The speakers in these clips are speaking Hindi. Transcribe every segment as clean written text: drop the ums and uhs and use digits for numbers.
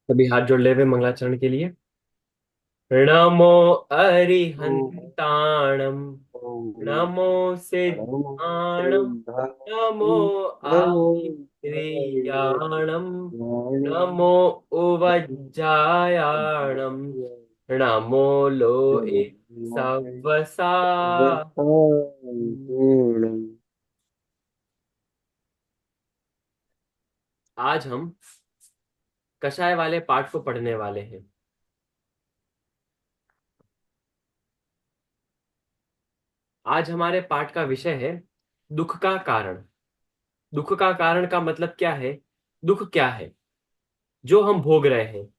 सभी हाथ जोड़ ले हुए मंगलाचरण के लिए। नमो अरिहंताणम, नमो सिद्धाणम, नमो आदित्रियाणम, नमो उवज्जायाणम, नमो लोए सवसा। आज हम कषाय वाले पाठ को पढ़ने वाले हैं। आज हमारे पाठ का विषय है दुख का कारण। दुख का कारण का मतलब क्या है? दुख क्या है जो हम भोग रहे हैं?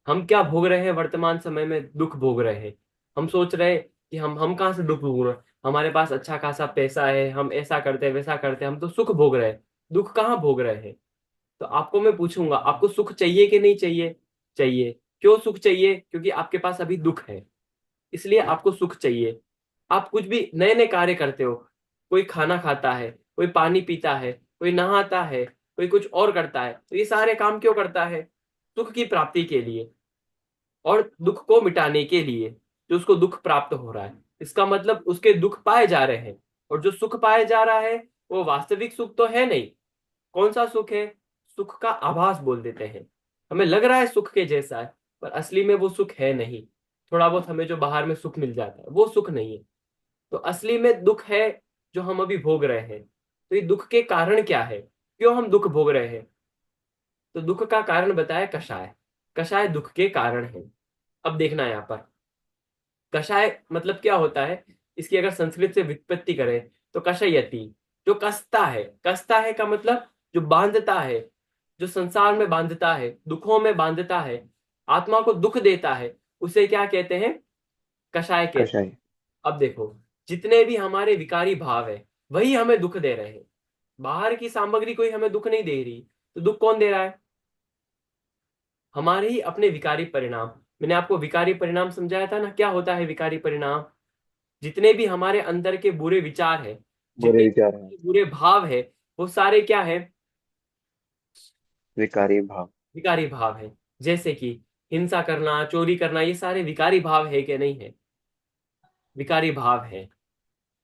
हम क्या भोग रहे हैं? वर्तमान समय में दुख भोग रहे हैं। हम सोच रहे हैं कि हम कहाँ से दुख भोग रहे हैं? हमारे पास अच्छा खासा पैसा है, हम ऐसा करते हैं वैसा करते हैं, हम तो सुख भोग रहे हैं। दुख कहाँ भोग रहे हैं? तो आपको मैं पूछूंगा, आपको सुख चाहिए कि नहीं चाहिए? चाहिए। क्यों सुख चाहिए? क्योंकि आपके पास अभी दुख है, इसलिए आपको सुख चाहिए। आप कुछ भी नए नए कार्य करते हो, कोई खाना खाता है, कोई पानी पीता है, कोई नहाता है, कोई कुछ और करता है, तो ये सारे काम क्यों करता है? सुख की प्राप्ति के लिए और दुख को मिटाने के लिए। जो उसको दुख प्राप्त हो रहा है, इसका मतलब उसके दुख पाए जा रहे हैं। और जो सुख पाया जा रहा है वो वास्तविक सुख तो है नहीं। कौन सा सुख है? सुख का आभास बोल देते हैं। हमें लग रहा है सुख के जैसा है, पर असली में वो सुख है नहीं। थोड़ा बहुत हमें जो बाहर में सुख मिल जाता है वो सुख नहीं है। तो असली में दुख है जो हम अभी भोग रहे हैं। तो ये दुख के कारण क्या है? क्यों हम दुख भोग रहे हैं? तो दुख का कारण बताया कषाय। कषाय दुख के कारण है। अब देखना यहाँ पर, कषाय मतलब क्या होता है? इसकी अगर संस्कृत से व्युत्पत्ति करें तो कषयति, जो कसता है। कसता है का मतलब जो बांधता है, जो संसार में बांधता है, दुखों में बांधता है, आत्मा को दुख देता है, उसे क्या कहते हैं? कषाय कहते हैं। कषाय। अब देखो, जितने भी हमारे विकारी भाव है वही हमें दुख दे रहे हैं। बाहर की सामग्री कोई हमें दुख नहीं दे रही, तो दुख कौन दे रहा है? हमारे ही अपने विकारी परिणाम। मैंने आपको विकारी परिणाम समझाया था ना, क्या होता है विकारी परिणाम? जितने भी हमारे अंदर के बुरे विचार है, बुरे जितने विचार हैं। भी बुरे भाव है, वो सारे क्या है? विकारी भाव। विकारी भाव है। जैसे कि हिंसा करना, चोरी करना, ये सारे विकारी भाव है कि नहीं है? विकारी भाव है।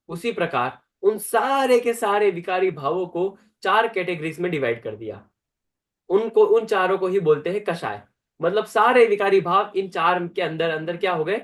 उसी प्रकार उन सारे के सारे विकारी भावों को चार कैटेगरीज में डिवाइड कर दिया। उनको, उन चारों को ही बोलते हैं कषाय। मतलब सारे विकारी भाव इन चार के अंदर अंदर क्या हो गए?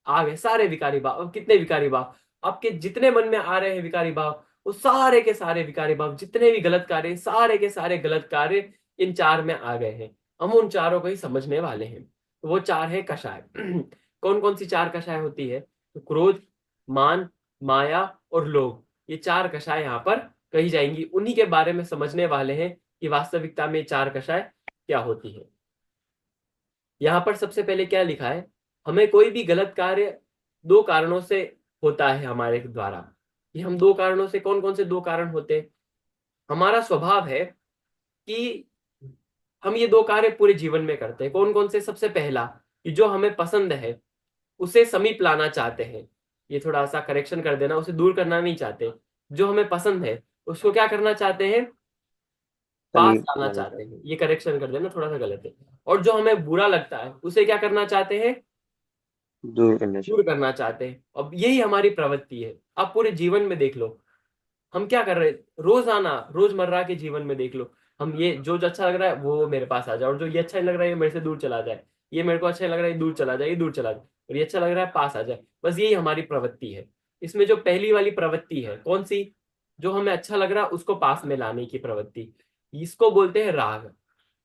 आ गए सारे विकारी भाव। अब कितने विकारी भाव आपके जितने मन में आ रहे हैं विकारी भाव, वो सारे के सारे विकारी भाव, जितने भी गलत कार्य, सारे के सारे गलत कार्य इन चार में आ गए हैं। हम उन चारों को ही समझने वाले हैं। तो वो चार है कषाय। कौन कौन सी चार कषाय होती है? तो क्रोध, मान, माया और लोभ, ये चार कषाय यहाँ पर कही जाएंगी। उन्हीं के बारे में समझने वाले हैं कि वास्तविकता में चार कषाय क्या होती है। यहाँ पर सबसे पहले क्या लिखा है? हमें कोई भी गलत कार्य दो कारणों से होता है हमारे द्वारा। ये हम दो कारणों से, कौन कौन से दो कारण होते हैं? हमारा स्वभाव है कि हम ये दो कार्य पूरे जीवन में करते हैं। कौन कौन से? सबसे पहला, कि जो हमें पसंद है उसे समीप लाना चाहते हैं। ये थोड़ा सा करेक्शन कर देना, उसे दूर करना नहीं चाहते। जो हमें पसंद है उसको क्या करना चाहते हैं? पास समीप लाना लाना चाहते चाहते हैं। ये करेक्शन कर देना, थोड़ा सा गलत है। और जो हमें बुरा लगता है उसे क्या करना चाहते हैं? हैं, दूर करना दूर चाहते करना चाहते हैं। अब यही हमारी प्रवृत्ति है। आप पूरे जीवन में देख लो, हम क्या कर रहे हैं? रोजाना रोजमर्रा के जीवन में देख लो, हम ये जो जो अच्छा लग रहा है वो मेरे पास आ जाए, और जो ये अच्छा नहीं लग रहा है ये मेरे से दूर चला जाए। ये मेरे को अच्छा नहीं लग रहा है ये दूर चला जाए, ये दूर चला जाए, और ये अच्छा लग रहा है पास आ जाए। बस यही हमारी प्रवृत्ति है। इसमें जो पहली वाली प्रवृत्ति है कौन सी? जो हमें अच्छा लग रहा है उसको पास में लाने की प्रवृत्ति, इसको बोलते हैं राग।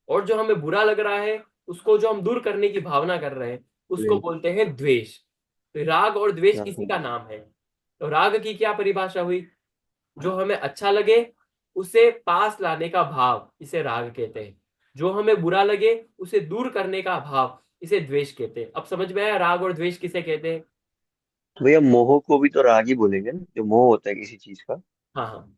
और जो हमें बुरा लग रहा है उसको जो हम दूर करने की भावना कर रहे हैं उसको हैं। बोलते हैं द्वेष। तो राग और द्वेष किसी राहुल। का नाम है। तो राग की क्या परिभाषा हुई? जो हमें अच्छा लगे उसे पास लाने का भाव, इसे राग कहते हैं। जो हमें बुरा लगे उसे दूर करने का भाव, इसे द्वेष कहते हैं। अब समझ में आया राग और द्वेष किसे कहते हैं? तो भैया मोह को भी तो राग ही बोलेंगे ना, जो मोह होता है किसी चीज का। हाँ हाँ।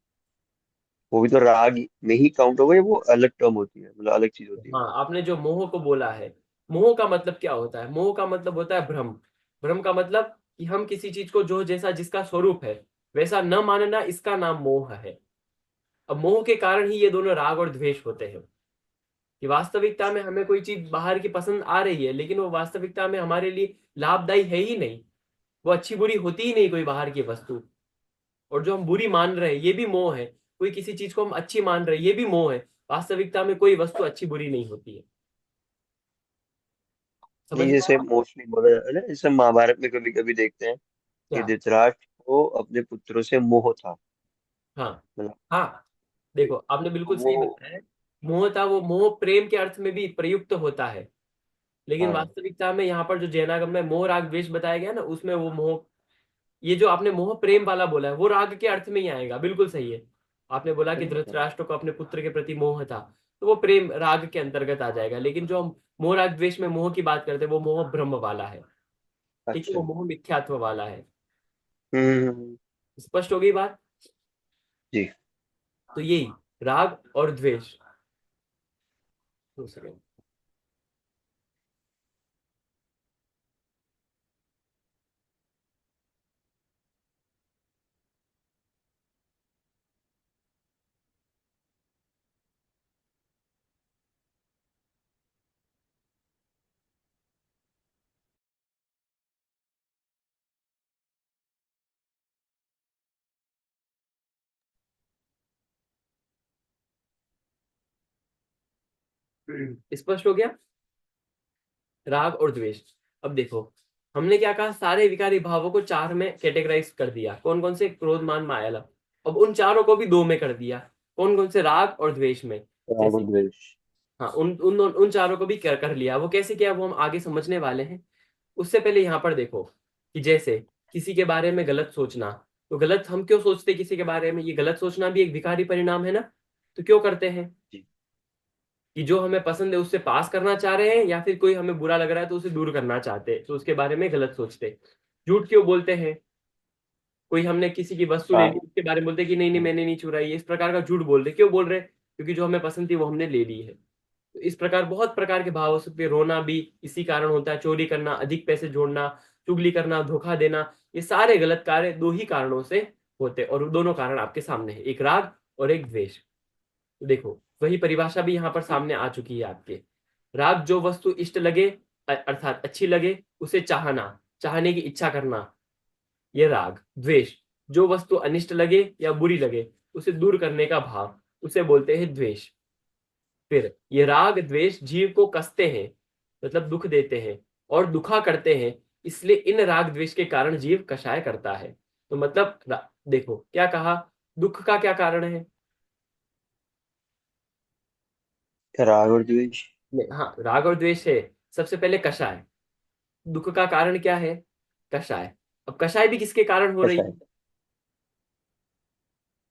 वो भी तो राग में ही काउंट होगा, या वो अलग टर्म होती है, मतलब अलग चीज होती है। हाँ, आपने जो मोह को बोला है, मोह का मतलब क्या होता है? मोह का मतलब होता है भ्रम। भ्रम का मतलब कि हम किसी चीज को जो जैसा जिसका स्वरूप है वैसा न मानना, इसका नाम मोह है। अब मोह के कारण ही ये दोनों राग और द्वेष होते हैं। कि वास्तविकता में हमें कोई चीज बाहर की पसंद आ रही है, लेकिन वो वास्तविकता में हमारे लिए लाभदायी है ही नहीं। वो अच्छी बुरी होती ही नहीं कोई बाहर की वस्तु। और जो हम बुरी मान रहे हैं ये भी मोह है। कोई किसी चीज को हम अच्छी मान रहे हैं ये भी मोह है। वास्तविकता में कोई वस्तु अच्छी बुरी नहीं होती है। समझ ये में जैसे आया? मोस्टली बोला जाता है ना, जैसे महाभारत में कभी कभी देखते हैं कि क्या? धृतराष्ट्र को अपने पुत्रों से मोह था। हाँ। मतलब हाँ, देखो आपने बिल्कुल वो, सही बताया। मोह था, वो मोह प्रेम के अर्थ में भी प्रयुक्त होता है। लेकिन हाँ, वास्तविकता में यहाँ पर जो जैनागम में मोह राग द्वेष बताया गया ना, उसमें वो मोह, ये जो आपने मोह प्रेम वाला बोला है वो राग के अर्थ में ही आएगा, बिल्कुल सही है। आपने बोला कि अच्छा। धृतराष्ट्र को अपने पुत्र के प्रति मोह था, तो वो प्रेम राग के अंतर्गत आ जाएगा। लेकिन जो हम मोह राग द्वेष में मोह की बात करते हैं वो मोह ब्रह्म वाला है। ठीक है, अच्छा। वो मोह मिथ्यात्व वाला है। हम्म। स्पष्ट हो गई बात? जी। तो यही राग और द्वेष। दूसरे, स्पष्ट हो गया राग और द्वेष। अब देखो, हमने क्या कहा, सारे विकारी भावों को चार में कैटेगराइज कर दिया। कौन कौन से? क्रोध मान माया लोभ। अब उन चारों को भी दो में कर दिया। कौन कौन से? राग और द्वेष में। राग जैसे और कि द्वेष। हाँ, उन चारों को भी कर लिया। वो कैसे किया वो हम आगे समझने वाले हैं। उससे पहले यहाँ पर देखो कि जैसे किसी के बारे में गलत सोचना, तो गलत हम क्यों सोचते हैं किसी के बारे में? ये गलत सोचना भी एक विकारी परिणाम है ना। तो क्यों करते हैं? जी। कि जो हमें पसंद है उससे पास करना चाह रहे हैं, या फिर कोई हमें बुरा लग रहा है तो उसे दूर करना चाहते हैं, तो उसके बारे में गलत सोचते हैं। झूठ क्यों बोलते हैं? कोई हमने किसी की वस्तु ले ली, हाँ। उसके बारे में बोलते हैं कि नहीं नहीं हाँ। मैंने नहीं चुराई। इस प्रकार का झूठ बोल रहे, क्यों बोल रहे? क्योंकि जो हमें पसंद थी वो हमने ले ली है। तो इस प्रकार बहुत प्रकार के भाव हो सकते हैं। रोना भी इसी कारण होता है। चोरी करना, अधिक पैसे जोड़ना, चुगली करना, धोखा देना, ये सारे गलत कार्य दो ही कारणों से होते हैं। और वो दोनों कारण आपके सामने है, एक राग और एक द्वेष। तो देखो, वही परिभाषा भी यहाँ पर सामने आ चुकी है आपके। राग, जो वस्तु इष्ट लगे, अर्थात अच्छी लगे, उसे चाहना, चाहने की इच्छा करना, ये राग। द्वेष, जो वस्तु अनिष्ट लगे या बुरी लगे उसे दूर करने का भाव, उसे बोलते हैं द्वेष। फिर ये राग द्वेष जीव को कसते हैं, मतलब दुख देते हैं और दुखा करते हैं। इसलिए इन राग द्वेष के कारण जीव कषाय करता है। तो मतलब देखो क्या कहा, दुख का क्या कारण है? राग और द्वेष। हाँ, राग और द्वेष है। सबसे पहले कषाय। दुख का कारण क्या है? कषाय। अब कषाय भी किसके कारण हो रही अच्छा। है?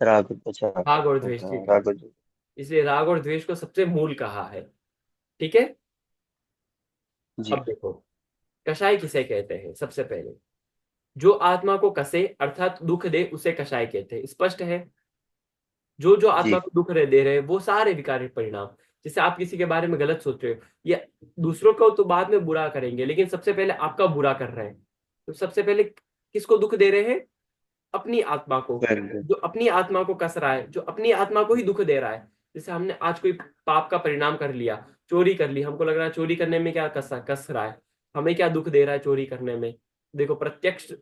राग, अच्छा। राग और द्वेष के हाँ, राग कारण। और द्वेष। इसलिए राग और द्वेष को सबसे मूल कहा है। ठीक है। जी। अब देखो, कषाय किसे कहते हैं? सबसे पहले, जो आत्मा को कसे अर्थात दुख दे उसे कषाय कहते हैं। स्पष्ट है? जो जो जी। आत्मा को दुख दे रहे हैं वो सारे विकारी परिणाम। जैसे आप किसी के बारे में गलत सोच रहे हो, या दूसरों को तो बाद में बुरा करेंगे, लेकिन सबसे पहले आपका बुरा कर रहे हैं। तो सबसे पहले किसको दुख दे रहे हैं? अपनी आत्मा को। बराबर। जो अपनी आत्मा को कस रहा है, जो अपनी आत्मा को ही दुख दे रहा है। जैसे हमने आज कोई पाप का परिणाम कर लिया, चोरी कर ली, हमको लग रहा है चोरी करने में क्या कस रहा है, हमें क्या दुख दे रहा है चोरी करने में? देखो, प्रत्यक्ष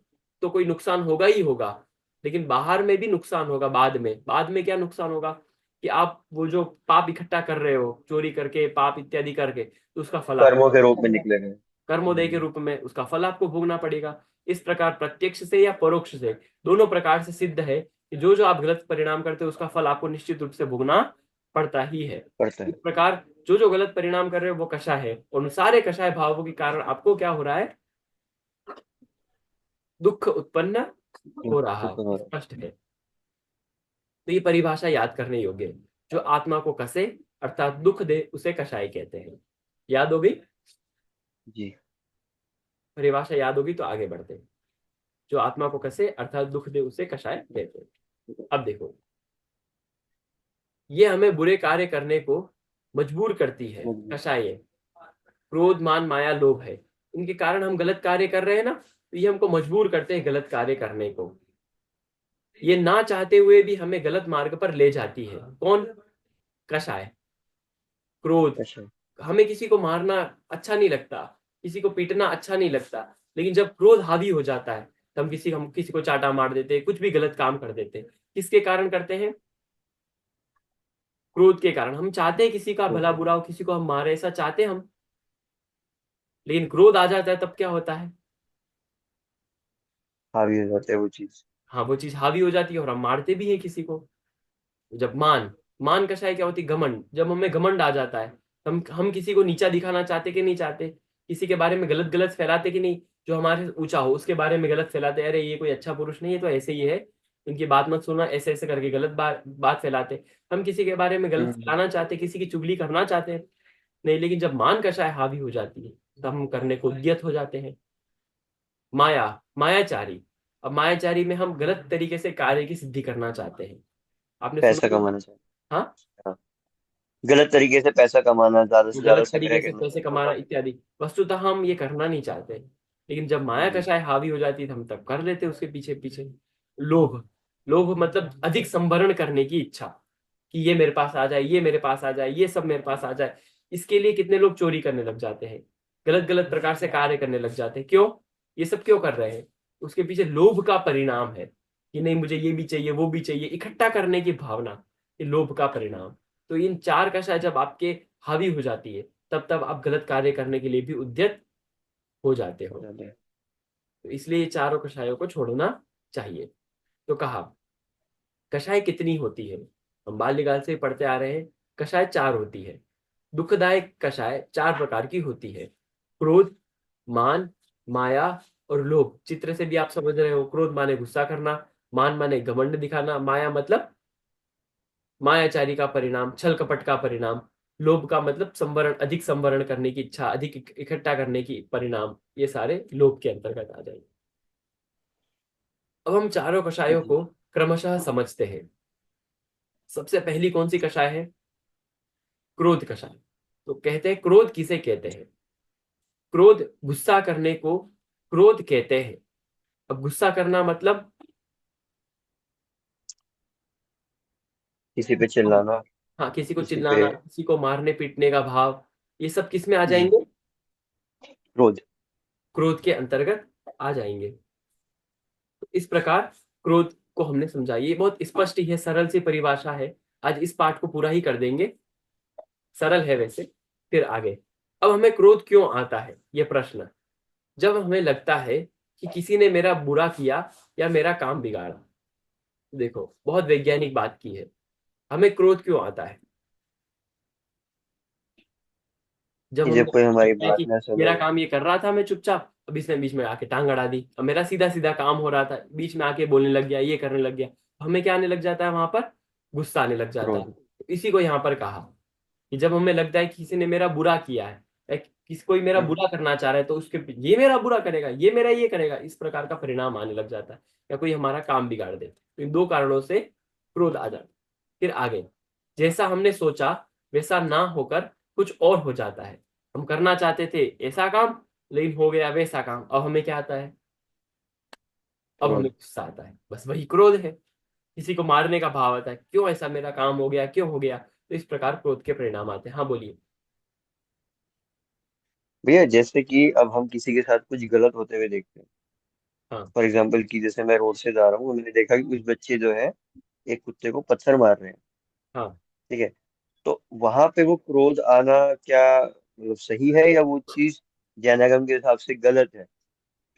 तो कोई नुकसान होगा ही होगा, लेकिन बाहर में भी नुकसान होगा। बाद में क्या नुकसान होगा? कि आप वो जो पाप इकट्ठा कर रहे हो चोरी करके, पाप इत्यादि करके, तो उसका फल कर्मों के रूप में आपको निकलेंगे। कर्मोदय के रूप में उसका फल आपको भोगना पड़ेगा। इस प्रकार प्रत्यक्ष से या परोक्ष से, दोनों प्रकार से सिद्ध है कि जो जो आप गलत परिणाम करते हो उसका फल आपको निश्चित रूप से भोगना पड़ता ही है। पड़ता इस है। प्रकार जो जो गलत परिणाम कर रहे हो वो कषाय है, और उन सारे कषाय भावों के कारण आपको क्या हो रहा है? दुख उत्पन्न हो रहा है। उत्पन्न हो रहा स्पष्ट है? तो ये परिभाषा याद करने योग्य है। जो आत्मा को कसे अर्थात दुख दे उसे कषाय कहते हैं। याद होगी? है। जी। परिभाषा याद होगी तो आगे बढ़ते हैं। जो आत्मा को कसे अर्थात दुख दे उसे कषाय कहते हैं। अब देखो, ये हमें बुरे कार्य करने को मजबूर करती है। मजबूत। कषाय है। क्रोध मान माया लोभ है, इनके कारण हम गलत कार्य कर रहे हैं ना, तो ये हमको मजबूर करते हैं गलत कार्य करने को। ये ना चाहते हुए भी हमें गलत मार्ग पर ले जाती है। कौन? कषाय। क्रोध। अच्छा। हमें किसी को मारना अच्छा नहीं लगता, किसी को पीटना अच्छा नहीं लगता, लेकिन जब क्रोध हावी हो जाता है तो हम किसी को चाटा मार देते हैं, कुछ भी गलत काम कर देते हैं। किसके कारण करते हैं? क्रोध के कारण। हम चाहते हैं किसी का तो भला बुरा हो, किसी को हम मारे, ऐसा चाहते हैं हम। लेकिन क्रोध आ जाता है तब क्या होता है? हावी हो जाता है वो चीज। हाँ, वो चीज हावी हो जाती है और हम मारते भी हैं किसी को। जब मान मान कषाय क्या होती है? घमंड। जब हमें घमंड आ जाता है, हम किसी को नीचा दिखाना चाहते कि नहीं चाहते? किसी के बारे में गलत गलत फैलाते कि नहीं? जो हमारे से ऊंचा हो उसके बारे में गलत फैलाते, अरे ये कोई अच्छा पुरुष नहीं है तो ऐसे ही है, इनकी बात मत सुनना, ऐसे ऐसे करके गलत बात फैलाते। हम किसी के बारे में गलत हम्म। फैलाना चाहते, किसी की चुगली करना चाहते हैं। नहीं, लेकिन जब मान कषाय हावी हो जाती है तब हम करने को उद्यत हो जाते हैं। माया, मायाचारी। अब मायाचारी में हम गलत तरीके से कार्य की सिद्धि करना चाहते हैं। आपने सुना पैसा होगा। कमाना चाहिए। हाँ, हाँ। गलत तरीके से पैसा कमाना, ज्यादा से ज्यादा गलत संग्रह तरीके से करना पैसे पैसों कमाना का। इत्यादि। वस्तुतः हम ये करना नहीं चाहते, लेकिन जब माया हम्म। कषाय हावी हो जाती है तो हम तब कर लेते हैं उसके पीछे पीछे। लोभ। लोभ मतलब अधिक संभरण करने की इच्छा, कि ये मेरे पास आ जाए, ये मेरे पास आ जाए, ये सब मेरे पास आ जाए। इसके लिए कितने लोग चोरी करने लग जाते हैं, गलत गलत प्रकार से कार्य करने लग जाते हैं। क्यों? ये सब क्यों कर रहे हैं? उसके पीछे लोभ का परिणाम है कि नहीं, मुझे ये भी चाहिए, वो भी चाहिए, इकट्ठा करने की भावना, ये लोभ का परिणाम। तो इन चार कषाय जब आपके हावी हो जाती है तब तब आप गलत कार्य करने के लिए भी उद्यत हो जाते हो। ज्यादा। तो इसलिए ये चारों कषायों को छोड़ना चाहिए। तो कहा, कषाय कितनी होती है? हम बाल्यकाल से ही पढ़ते आ रहे हैं, कषाय चार होती है। दुखदायक कषाय चार प्रकार की होती है। क्रोध, मान, माया और लोभ। चित्र से भी आप समझ रहे हो, क्रोध माने गुस्सा करना, मान माने घमंड दिखाना, माया मतलब मायाचारी का परिणाम, छल कपट का परिणाम, लोभ का मतलब संवरण, अधिक संवरण करने की इच्छा, अधिक इकट्ठा करने की परिणाम। ये सारे लोभ के अंतर्गत आ जाएंगे। अब हम चारों कषायों जी। को क्रमशः समझते हैं। सबसे पहली कौन सी कषाय है? क्रोध कषाय। तो कहते हैं क्रोध किसे कहते हैं? क्रोध, गुस्सा करने को क्रोध कहते हैं। अब गुस्सा करना मतलब किसी पे हम, चिल्लाना। हाँ, किसी को किसी पे। चिल्लाना, किसी को मारने पीटने का भाव, ये सब किस में आ जी। जाएंगे? क्रोध। क्रोध के अंतर्गत आ जाएंगे। तो इस प्रकार क्रोध को हमने समझा। ये बहुत स्पष्ट ही है, सरल सी परिभाषा है। आज इस पाठ को पूरा ही कर देंगे, सरल है वैसे। फिर आगे, अब हमें क्रोध क्यों आता है ये प्रश्न। जब हमें लगता है कि किसी ने मेरा बुरा किया या मेरा काम बिगाड़ा। देखो, बहुत वैज्ञानिक बात की है। हमें क्रोध क्यों आता है? जब कि हमें जब कोई ऐसा हमारी लगता है बात कि ना सुने। मेरा काम ये कर रहा था मैं चुपचाप, अब इसने बीच में आके टांग अड़ा दी, अब मेरा सीधा सीधा काम हो रहा था, बीच में आके बोलने लग गया, ये करने लग गया, हमें क्या आने लग जाता है वहां पर? गुस्सा आने लग जाता है। क्रोध। तो इसी को यहाँ पर कहा कि जब हमें लगता है कि किसी ने मेरा बुरा किया है या किसी कोई मेरा हम्म। बुरा करना चाह रहा है, तो उसके ये मेरा बुरा करेगा, ये मेरा ये करेगा, इस प्रकार का परिणाम आने लग जाता है। या कोई हमारा काम बिगाड़ दे, तो इन दो कारणों से क्रोध आ जाता है। फिर आगे, जैसा हमने सोचा वैसा ना होकर कुछ और हो जाता है। हम करना चाहते थे ऐसा काम, लेकिन हो गया वैसा काम। अब हमें क्या आता है? अब हमें क्रोध। गुस्सा आता है। बस वही क्रोध है। किसी को मारने का भाव आता है, क्यों ऐसा मेरा काम हो गया, क्यों हो गया? तो इस प्रकार क्रोध के परिणाम आते हैं। हाँ, बोलिए। भैया जैसे कि अब हम किसी के साथ कुछ गलत होते हुए देखते हैं। हाँ, फॉर एग्जाम्पल कि जैसे मैं रोड से जा रहा हूँ, मैंने देखा कि कुछ बच्चे जो है एक कुत्ते को पत्थर मार रहे हैं। हाँ। ठीक है। तो वहां पे वो क्रोध आना क्या मतलब सही है, या वो चीज जैनागम के हिसाब से गलत है?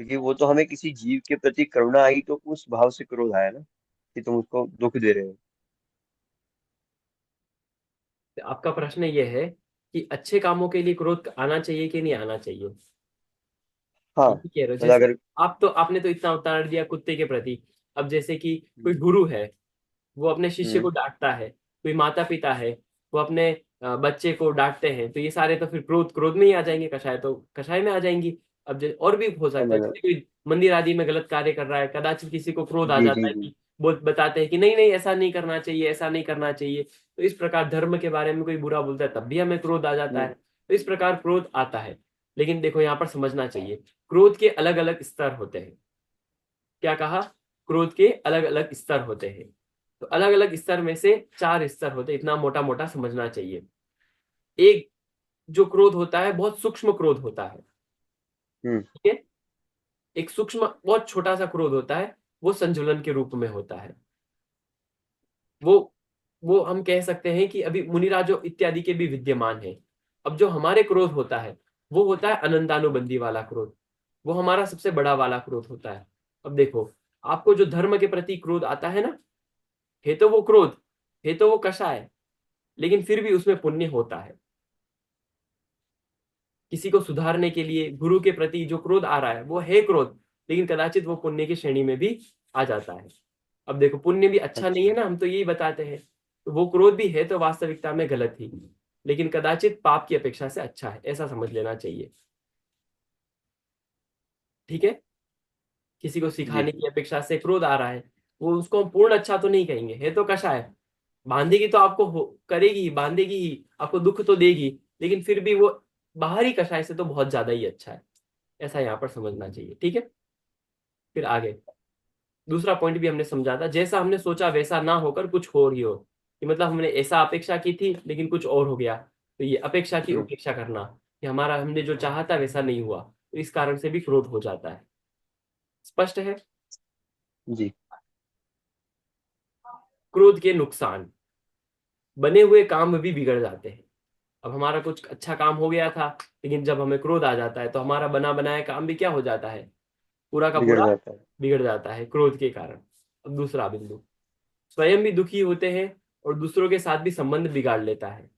क्योंकि वो तो हमें किसी जीव के प्रति करुणा आई तो उस भाव से क्रोध आया ना, कि तुम उसको दुख दे रहे हो। तो आपका प्रश्न ये है कि अच्छे कामों के लिए क्रोध आना चाहिए कि नहीं आना चाहिए? हाँ ये कह रहे हो? मतलब जैसे अगर। आपने तो इतना उदाहरण दिया कुत्ते के प्रति। अब जैसे कि कोई गुरु है, वो अपने शिष्य हम्म। को डांटता है। कोई माता पिता है, वो अपने बच्चे को डांटते हैं, तो ये सारे तो फिर क्रोध क्रोध में ही आ जाएंगे, कषाय तो कषाय में आ जाएंगी। अब और भी हो सकता है, समझ। जैसे कोई मंदिर आदि में गलत कार्य कर रहा है, कदाचित किसी को क्रोध आ जी जाता जी है जी। कि बोल बताते हैं कि नहीं नहीं ऐसा नहीं करना चाहिए, ऐसा नहीं करना चाहिए। तो इस प्रकार धर्म के बारे में कोई बुरा बोलता है तब भी हमें क्रोध आ जाता है। हम्म। तो इस प्रकार क्रोध आता है। लेकिन देखो, यहाँ पर समझना चाहिए, क्रोध के अलग अलग स्तर होते हैं। क्या कहा? क्रोध के अलग अलग स्तर होते हैं। तो अलग अलग स्तर में से चार स्तर होते हैं, इतना मोटा मोटा समझना चाहिए। एक जो क्रोध होता है बहुत सूक्ष्म क्रोध होता है। हम्म। ठीक है। एक सूक्ष्म बहुत छोटा सा क्रोध होता है, वो संजुलन के रूप में होता है। वो वो हम कह सकते हैं कि अभी मुनिराजो इत्यादि के भी विद्यमान है। अब जो हमारे क्रोध होता है वो होता है अनंतानुबंधी वाला क्रोध। वो हमारा सबसे बड़ा वाला क्रोध होता है। अब देखो, आपको जो धर्म के प्रति क्रोध आता है ना, है तो वो क्रोध, है तो वो कषाय, लेकिन फिर भी उसमें पुण्य होता है। किसी को सुधारने के लिए गुरु के प्रति जो क्रोध आ रहा है वो है क्रोध, लेकिन कदाचित वो पुण्य की श्रेणी में भी आ जाता है। अब देखो, पुण्य भी अच्छा नहीं है अच्छा। ना, हम तो यही बताते हैं। तो वो क्रोध भी है तो वास्तविकता में गलत ही, लेकिन कदाचित पाप की अपेक्षा से अच्छा है, ऐसा समझ लेना चाहिए। ठीक है। किसी को जी। सिखाने की अपेक्षा से क्रोध आ रहा है, वो उसको हम पूर्ण अच्छा तो नहीं कहेंगे, है तो कषाय। बांधेगी तो आपको करेगी ही, बांधेगी ही, आपको दुख तो देगी, लेकिन फिर भी वो बाहरी कषाय से तो बहुत ज्यादा ही अच्छा है। ऐसा यहाँ पर समझना चाहिए। ठीक है। फिर आगे दूसरा पॉइंट भी हमने समझा था, जैसा हमने सोचा वैसा ना होकर कुछ और ही हो, कि मतलब हमने ऐसा अपेक्षा की थी लेकिन कुछ और हो गया। तो ये अपेक्षा की हम्म। उपेक्षा करना, कि हमारा हमने जो चाहा था वैसा नहीं हुआ, तो इस कारण से भी क्रोध हो जाता है। स्पष्ट है। जी। क्रोध के नुकसान, बने हुए काम भी बिगड़ जाते हैं। अब हमारा कुछ अच्छा काम हो गया था, लेकिन जब हमें क्रोध आ जाता है तो हमारा बना बनाया काम भी क्या हो जाता है, पूरा का बिगड़ पूरा जाता है। बिगड़ जाता है क्रोध के कारण। अब दूसरा बिंदु, स्वयं भी दुखी होते हैं और दूसरों के साथ भी संबंध बिगाड़ लेता है।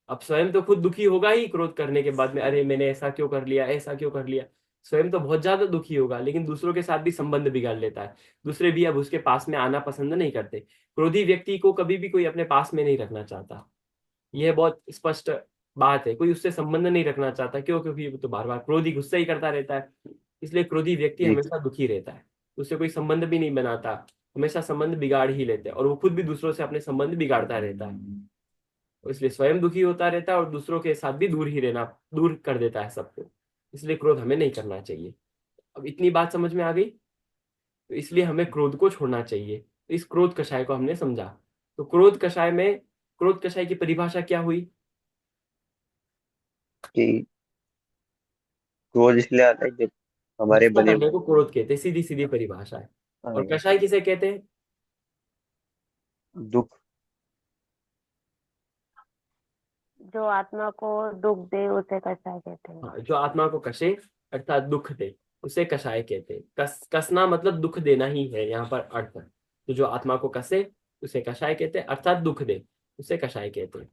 अब स्वयं तो खुद दुखी होगा ही क्रोध करने के बाद में, अरे मैंने ऐसा क्यों कर लिया, ऐसा क्यों कर लिया। स्वयं तो बहुत ज्यादा दुखी होगा, लेकिन दूसरों के साथ भी संबंध बिगाड़ लेता है। दूसरे भी अब उसके पास में आना पसंद नहीं करते। क्रोधी व्यक्ति को कभी भी कोई अपने पास में नहीं रखना चाहता। यह बहुत स्पष्ट बात है, कोई उससे संबंध नहीं रखना चाहता। क्यों? क्योंकि वो तो बार बार क्रोधी गुस्सा ही करता रहता है। इसलिए क्रोधी व्यक्ति जी। हमेशा दुखी रहता है। उससे कोई संबंध भी नहीं बनाता, हमेशा संबंध बिगाड़ ही लेते हैं, और वो खुद भी दूसरों से अपने संबंध बिगाड़ता रहता है। तो इसलिए स्वयं दुखी होता रहता है और दूसरों के साथ भी दूर ही रहना, दूर कर देता है सबको। इसलिए क्रोध हमें नहीं करना चाहिए। अब इतनी बात समझ में आ गई, तो इसलिए हमें क्रोध को छोड़ना चाहिए। तो इस क्रोध कषाय को हमने समझा। तो क्रोध कषाय में, क्रोध कषाय की परिभाषा क्या हुई? कि क्रोध इसलिए आता है जब हमारे गुस्सा बने। करने को क्रोध कहते हैं, सीधी सीधी परिभाषा है। और हाँ। कषाय किसे कहते हैं? दुख। जो आत्मा को दुख दे उसे कषाय कहते हैं। हाँ, जो आत्मा को कषे अर्थात दुख दे, उसे कषाय कहते हैं। कसना मतलब दुख देना ही है यहाँ पर अर्थ। तो जो आत्मा को कसे उसे कषाय कहते हैं, अर्थात दुख दे उसे कषाय कहते हैं।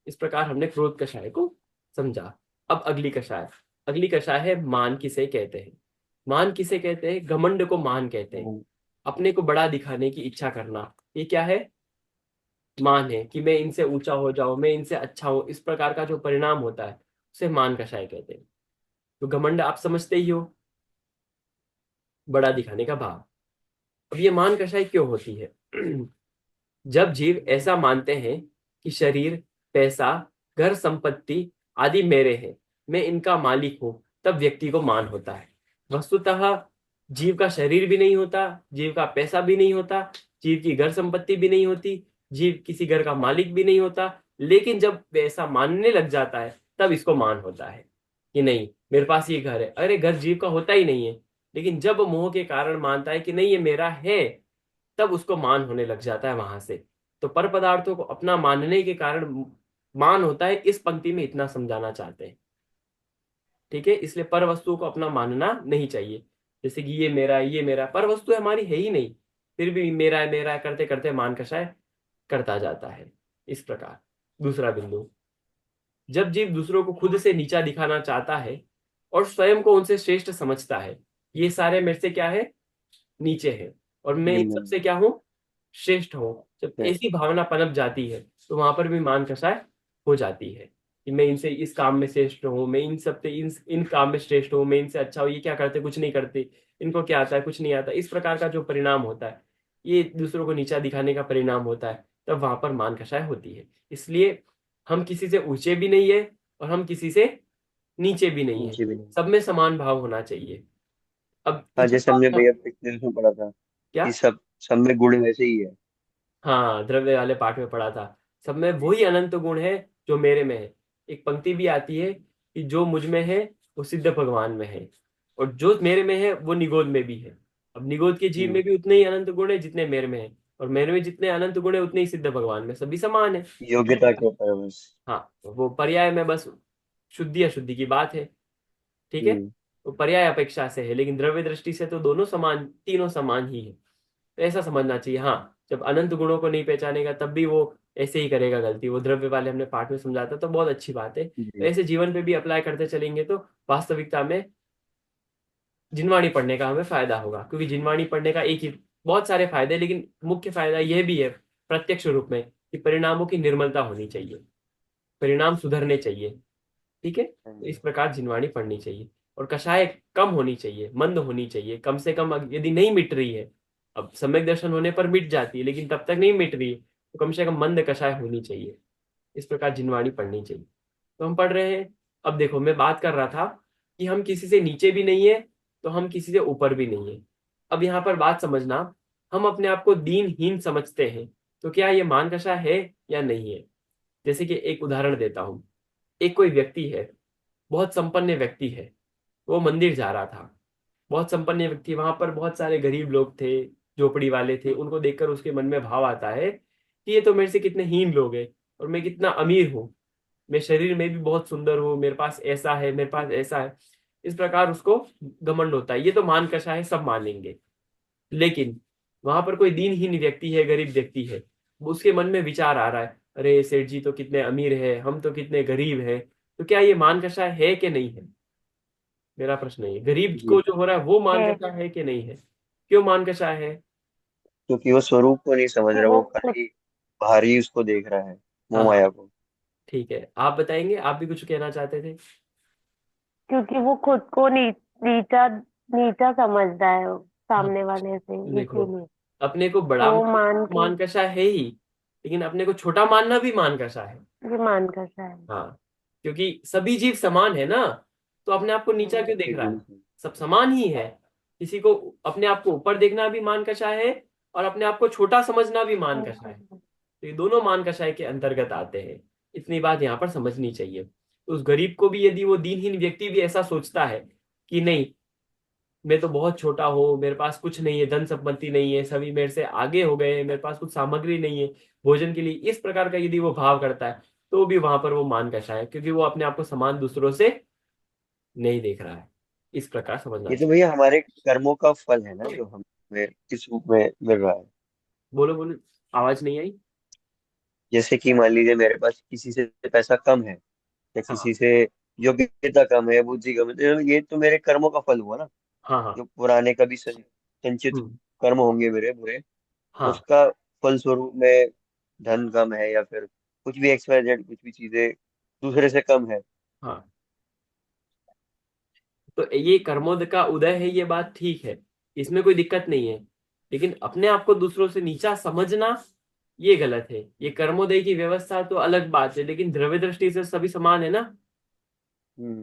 इस प्रकार हमने क्रोध कषाय को समझा। अब अगली कषाय, अगली कषाय है मान किसे कहते हैं। मान किसे कहते हैं? घमंड को मान कहते हैं। हम्म। अपने को बड़ा दिखाने की इच्छा करना, ये क्या है? मान है, कि मैं इनसे ऊंचा हो जाऊं, मैं इनसे अच्छा हूं, इस प्रकार का जो परिणाम होता है उसे मान कषाय कहते हैं। तो घमंड आप समझते ही हो, बड़ा दिखाने का भाव। अब ये मान कषाय क्यों होती है? जब जीव ऐसा मानते हैं कि शरीर, पैसा, घर संपत्ति आदि मेरे हैं, मैं इनका मालिक हूं, तब व्यक्ति को मान होता है। वस्तुतः जीव का शरीर भी नहीं होता, जीव का पैसा भी नहीं होता, जीव की घर संपत्ति भी नहीं होती, जीव किसी घर का मालिक भी नहीं होता। लेकिन जब वे ऐसा मानने लग जाता है तब इसको मान होता है कि नहीं, मेरे पास ये घर है। अरे घर जीव का होता ही नहीं है, लेकिन जब मोह के कारण मानता है कि नहीं ये मेरा है, तब उसको मान होने लग जाता है वहां से। तो पर पदार्थों को अपना मानने के कारण मान होता है, इस पंक्ति में इतना समझाना चाहते हैं। ठीक है। इसलिए पर वस्तुओं को अपना मानना नहीं चाहिए। जैसे कि ये मेरा है, ये मेरा है, पर वस्तु हमारी है ही नहीं, फिर भी मेरा है करते करते मान कषाय करता जाता है। इस प्रकार दूसरा बिंदु, जब जीव दूसरों को खुद से नीचा दिखाना चाहता है और स्वयं को उनसे श्रेष्ठ समझता है, ये सारे मेरे से क्या है, नीचे है, और मैं इन निम्न। सबसे क्या हूं, श्रेष्ठ हूं। जब श्रेष्ठ। ऐसी भावना पनप जाती है तो वहां पर भी मान कषाय हो जाती है, कि मैं इनसे इस काम में श्रेष्ठ हूँ, मैं इन सबसे इन काम में श्रेष्ठ हूँ, मैं इनसे अच्छा हूँ, ये क्या करते, कुछ नहीं करते, इनको क्या आता है, कुछ नहीं आता। इस प्रकार का जो परिणाम होता है, ये दूसरों को नीचा दिखाने का परिणाम होता है, तब वहां पर मान कषाय होती है। इसलिए हम किसी से ऊंचे भी नहीं है और हम किसी से नीचे भी नहीं है, नीचे भी नहीं। सब में समान भाव होना चाहिए। अब हाँ, इतनी जैसे हमने बात भैया पिछले उसमें पढ़ा था क्या, कि सब में गुण वैसे ही है। हाँ द्रव्य वाले पाठ में पढ़ा था, सब में वही अनंत गुण है जो मेरे में है। एक पंक्ति भी आती है कि जो मुझ में है वो सिद्ध भगवान में है, और जो मेरे में है वो निगोद में भी है। अब निगोद के जीव में हम्म, भी उतने ही अनंत गुण है जितने मेरे में है, और मेरे में जितने अनंत गुण है उतने ही सिद्ध भगवान में, सभी समान है। योग्यता के ऊपर है बस। हाँ, वो पर्याय में बस शुद्धि अशुद्धि की बात है। ठीक है, हम्म, वो पर्याय अपेक्षा से है, लेकिन द्रव्य दृष्टि से तो दोनों समान, तीनों समान ही है। तो ऐसा समझना चाहिए। हाँ, जब अनंत गुणों को नहीं पहचानेगा तब भी वो ऐसे ही करेगा गलती। वो द्रव्य वाले हमने पाठ में समझाता, तो बहुत अच्छी बात है। तो जी। ऐसे जीवन पे भी अप्लाई करते चलेंगे तो वास्तविकता में जिनवाणी पढ़ने का हमें फायदा होगा, क्योंकि जिनवाणी पढ़ने का एक ही, बहुत सारे फायदे, लेकिन मुख्य फायदा यह भी है प्रत्यक्ष रूप में कि परिणामों की निर्मलता होनी चाहिए, परिणाम सुधरने चाहिए। ठीक है, हाँ तो जी। इस प्रकार जिनवाणी पढ़नी चाहिए। और कषाय कम होनी चाहिए, मंद होनी चाहिए, कम से कम। यदि नहीं मिट रही है, अब सम्यक दर्शन होने पर मिट जाती है, लेकिन तब तक नहीं मिट रही है, तो कम से कम मंद कषाय होनी चाहिए। इस प्रकार जिनवाणी पढ़नी चाहिए। तो हम पढ़ रहे हैं। अब देखो, मैं बात कर रहा था कि हम किसी से नीचे भी नहीं है, तो हम किसी से ऊपर भी नहीं है। अब यहाँ पर बात समझना, हम अपने आप को दीनहीन समझते हैं, तो क्या ये मान कषाय है या नहीं है? जैसे कि एक उदाहरण देता हूँ। एक कोई व्यक्ति है, बहुत संपन्न व्यक्ति है, वो मंदिर जा रहा था। बहुत संपन्न व्यक्ति, वहां पर बहुत सारे गरीब लोग थे, झोपड़ी वाले थे। उनको देखकर उसके मन में भाव आता है कि ये तो मेरे से कितने हीन लोग हैं, और मैं कितना अमीर हूँ, मैं शरीर में भी बहुत सुंदर हूँ, मेरे पास ऐसा है, मेरे पास ऐसा है। इस प्रकार उसको घमंड होता है, ये तो मान कषा है, सब मानेंगे। लेकिन वहां पर कोई दीनहीन व्यक्ति है, गरीब व्यक्ति है, उसके मन में विचार आ रहा है, अरे सेठ जी तो कितने अमीर है, हम तो कितने गरीब हैं। तो क्या ये मान कषाय है कि नहीं है? मेरा प्रश्न है, गरीब को जी, जो हो रहा है वो मान है। कषाय है कि नहीं है? क्यों मान कषाय है? क्योंकि वो स्वरूप को नहीं समझ कि रहा, वो वो खुद खाली बाहरी उसको देख रहा है, हाँ मोह हाँ, माया को। ठीक है, आप बताएंगे, आप भी कुछ कहना चाहते थे। क्योंकि वो खुद को नीचा नीचा समझता है हाँ, सामने वाले से, देखो, इसीलिए अपने को बड़ा वो मान मान के मान कषाय है ही, लेकिन अपने को छोटा मानना भी मान कषाय है। ये मान कर शायद। हाँ, क्योंकि सभी जीव समान है ना, तो अपने आप को नीचा क्यों देख जी रहा है? बिल्कुल। सब समान ही है। किसी को अपने आप को ऊपर देखना भी मान कषाय है, और अपने आप को छोटा समझना भी मान कषाय है। तो ये दोनों मान कषाय के अंतर्गत आते हैं। इतनी बात यहाँ पर समझनी चाहिए। तो उस गरीब को भी, यदि वो दीनहीन व्यक्ति भी ऐसा सोचता है कि नहीं, मैं तो बहुत छोटा हूँ, मेरे पास कुछ नहीं है, धन संपत्ति नहीं है, सभी मेरे से आगे हो गए हैं, मेरे पास कुछ सामग्री नहीं है भोजन के लिए, इस प्रकार का यदि वो भाव करता है, तो भी वहां पर वो मान कषाय है, क्योंकि वो अपने आप को समान दूसरों से नहीं देख रहा है। इस प्रकार समझना ये तो चाहिए। भैया हमारे कर्मों का फल है ना, जो हमें इस रूप में मिल रहा है। बोलो बोलो, आवाज नहीं आई। जैसे कि मान लीजिए मेरे पास किसी से पैसा कम है, या हाँ किसी से योग्यता कम है, बुद्धि कम है, तो ये तो मेरे कर्मों का फल हुआ ना। हाँ हाँ। जो पुराने कभी संचित हम्म। कर्म होंगे मेरे बुरे, हाँ उसका फल स्वरूप में धन कम है, या फिर कुछ भी XYZ, कुछ भी चीजें दूसरे से कम है। हाँ, तो ये कर्मोदय का उदय है, ये बात ठीक है, इसमें कोई दिक्कत नहीं है। लेकिन अपने आप को दूसरों से नीचा समझना, ये गलत है। ये कर्मोदय की व्यवस्था तो अलग बात है, लेकिन द्रव्य दृष्टि से सभी समान है ना। हम्म,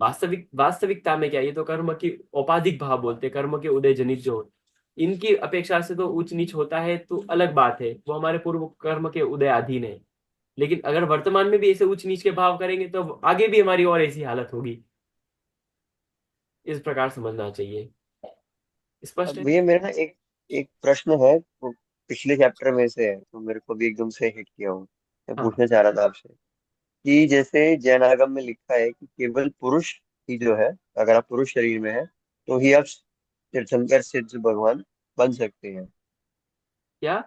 वास्तविकता में क्या, ये तो कर्म की औपाधिक भाव बोलते हैं, कर्म के उदय जनित जो इनकी अपेक्षा से तो ऊंच नीच होता है, तो अलग बात है, वो हमारे पूर्व कर्म के उदय अधीन है। लेकिन अगर वर्तमान में भी ऐसे ऊंच नीच के भाव करेंगे तो आगे भी हमारी और ऐसी हालत होगी। इस प्रकार समझना चाहिए। स्पष्ट अब है। भैया मेरा ना एक एक प्रश्न है, वो पिछले चैप्टर में से है, तो मेरे को भी एकदम से हिट किया हूँ। मैं हाँ पूछना चाह रहा था आपसे कि जैसे जैन आगम में लिखा है कि केवल पुरुष ही जो है, अगर आप पुरुष शरीर में है तो ही आप तीर्थंकर सिद्ध भगवान बन सकते हैं। क्या?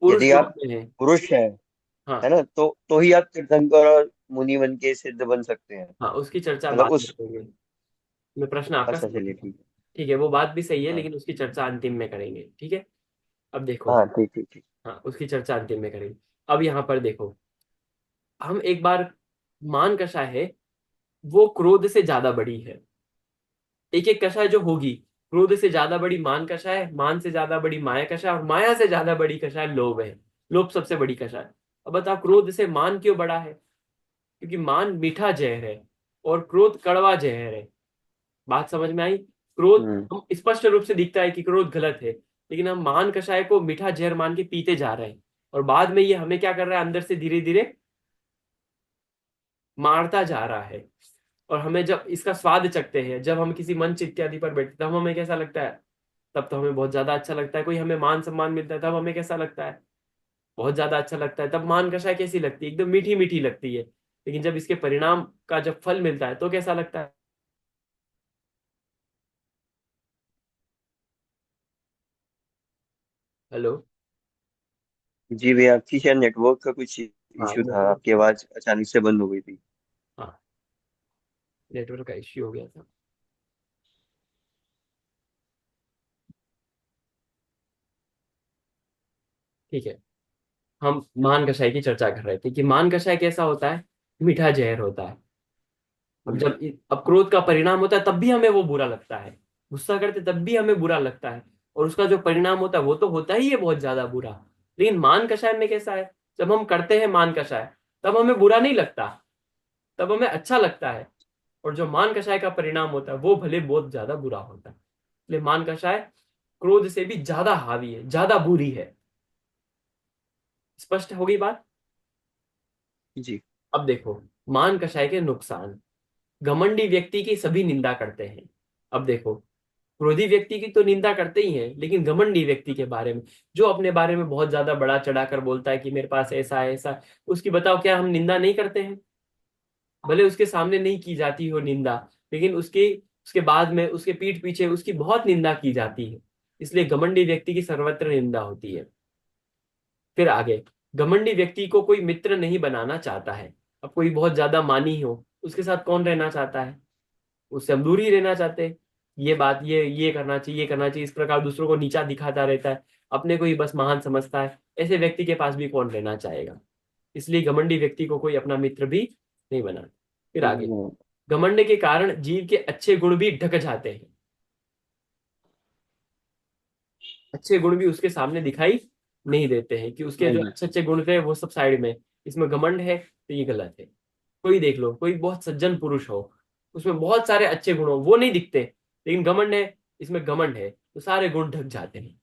पुरुष यदि रूप आप में है। पुरुष है हाँ ना, तो ही आप तीर्थंकर और मुनि बन के सिद्ध बन सकते हैं। हाँ, उसकी चर्चा मतलब बाद में उस, करेंगे। मैं प्रश्न आपका अच्छा समझ चलिए गया। ठीक है। ठीक है, वो बात भी सही है, हाँ लेकिन उसकी चर्चा अंतिम में करेंगे। ठीक है, अब देखो। हाँ, ठीक ठीक ठीक। हाँ, उसकी चर्चा अंतिम में करेंगे। अब यहाँ पर देखो, हम एक बार, मान कषाय है, वो क्रोध से ज्यादा बड़ी है। एक एक कषाय जो होगी, क्रोध से ज्यादा बड़ी मान कषाय, मान से ज्यादा बड़ी माया कषाय, और माया से ज्यादा बड़ी कषाय लोभ है। लोभ सबसे बड़ी कषाय। अब बताओ, क्रोध से मान क्यों बड़ा है? क्योंकि मान मीठा जहर है, और क्रोध कड़वा जहर है। बात समझ में आई? क्रोध, हम्म, हम स्पष्ट रूप से दिखता है कि क्रोध गलत है, लेकिन हम मान कषाय को मीठा जहर मान के पीते जा रहे हैं, और बाद में ये हमें क्या कर रहा है, अंदर से धीरे धीरे मारता जा रहा है। और हमें जब इसका स्वाद चखते हैं, जब हम किसी मंच इत्यादि पर बैठते तब हमें कैसा लगता है? तब तो हमें बहुत ज्यादा अच्छा लगता है। कोई हमें मान सम्मान मिलता है तब हमें कैसा लगता है? बहुत ज्यादा अच्छा लगता है। तब मान कषाय कैसी लगती है? एकदम मीठी मीठी लगती है। लेकिन जब इसके परिणाम का जब फल मिलता है तो कैसा लगता है? हेलो। जी भैया, आपकी शायद नेटवर्क का कुछ हाँ इशू था, नेटवर्क। आपकी आवाज अचानक से बंद हो गई थी। हाँ, नेटवर्क का इश्यू हो गया था। ठीक है। हम मान कषाय की चर्चा कर रहे थे कि मान कषाय कैसा होता है? मीठा जहर होता है। अब क्रोध का परिणाम होता है तब भी हमें वो बुरा लगता है। गुस्सा करते तब भी हमें बुरा लगता है। और उसका जो परिणाम होता है वो तो होता ही है बहुत ज्यादा बुरा। लेकिन मान कषाय में कैसा है? जब हम करते हैं मान कषाय तब हमें बुरा नहीं लगता, तब हमें अच्छा लगता है। और जो मान कषाय का परिणाम होता है वो भले बहुत ज्यादा बुरा होता है। इसलिए मान कषाय क्रोध से भी ज्यादा हावी है, ज्यादा बुरी है। स्पष्ट होगी बात? जी। अब देखो, मान कषाय के नुकसान। घमंडी व्यक्ति की सभी निंदा करते हैं। अब देखो, क्रोधी व्यक्ति की तो निंदा करते ही हैं, लेकिन घमंडी व्यक्ति के बारे में, जो अपने बारे में बहुत ज्यादा बड़ा चढ़ाकर बोलता है कि मेरे पास ऐसा है ऐसा है, उसकी बताओ क्या हम निंदा नहीं करते हैं? भले उसके सामने नहीं की जाती हो निंदा, लेकिन उसके उसके बाद में उसके पीठ पीछे उसकी बहुत निंदा की जाती है। इसलिए घमंडी व्यक्ति की सर्वत्र निंदा होती है। फिर आगे, घमंडी व्यक्ति को कोई मित्र नहीं बनाना चाहता है। अब कोई बहुत ज्यादा मानी हो, उसके साथ कौन रहना चाहता है? उससे हम दूर ही रहना चाहते हैं। ये बात, ये करना चाहिए, ये करना चाहिए, इस प्रकार दूसरों को नीचा दिखाता रहता है, अपने को ही बस महान समझता है। ऐसे व्यक्ति के पास भी कौन रहना चाहेगा? इसलिए घमंडी व्यक्ति को कोई अपना मित्र भी नहीं बना। फिर आगे, घमंड के कारण जीव के अच्छे गुण भी ढक जाते हैं। अच्छे गुण भी उसके सामने दिखाई नहीं देते हैं, कि उसके हाँ जो जी। अच्छे अच्छे गुण थे वो सब साइड में। इसमें घमंड है तो ये गलत है। कोई देख लो, कोई बहुत सज्जन पुरुष हो, उसमें बहुत सारे अच्छे गुण हो, वो नहीं दिखते, लेकिन घमंड है, इसमें घमंड है तो सारे गुण ढक जाते हैं।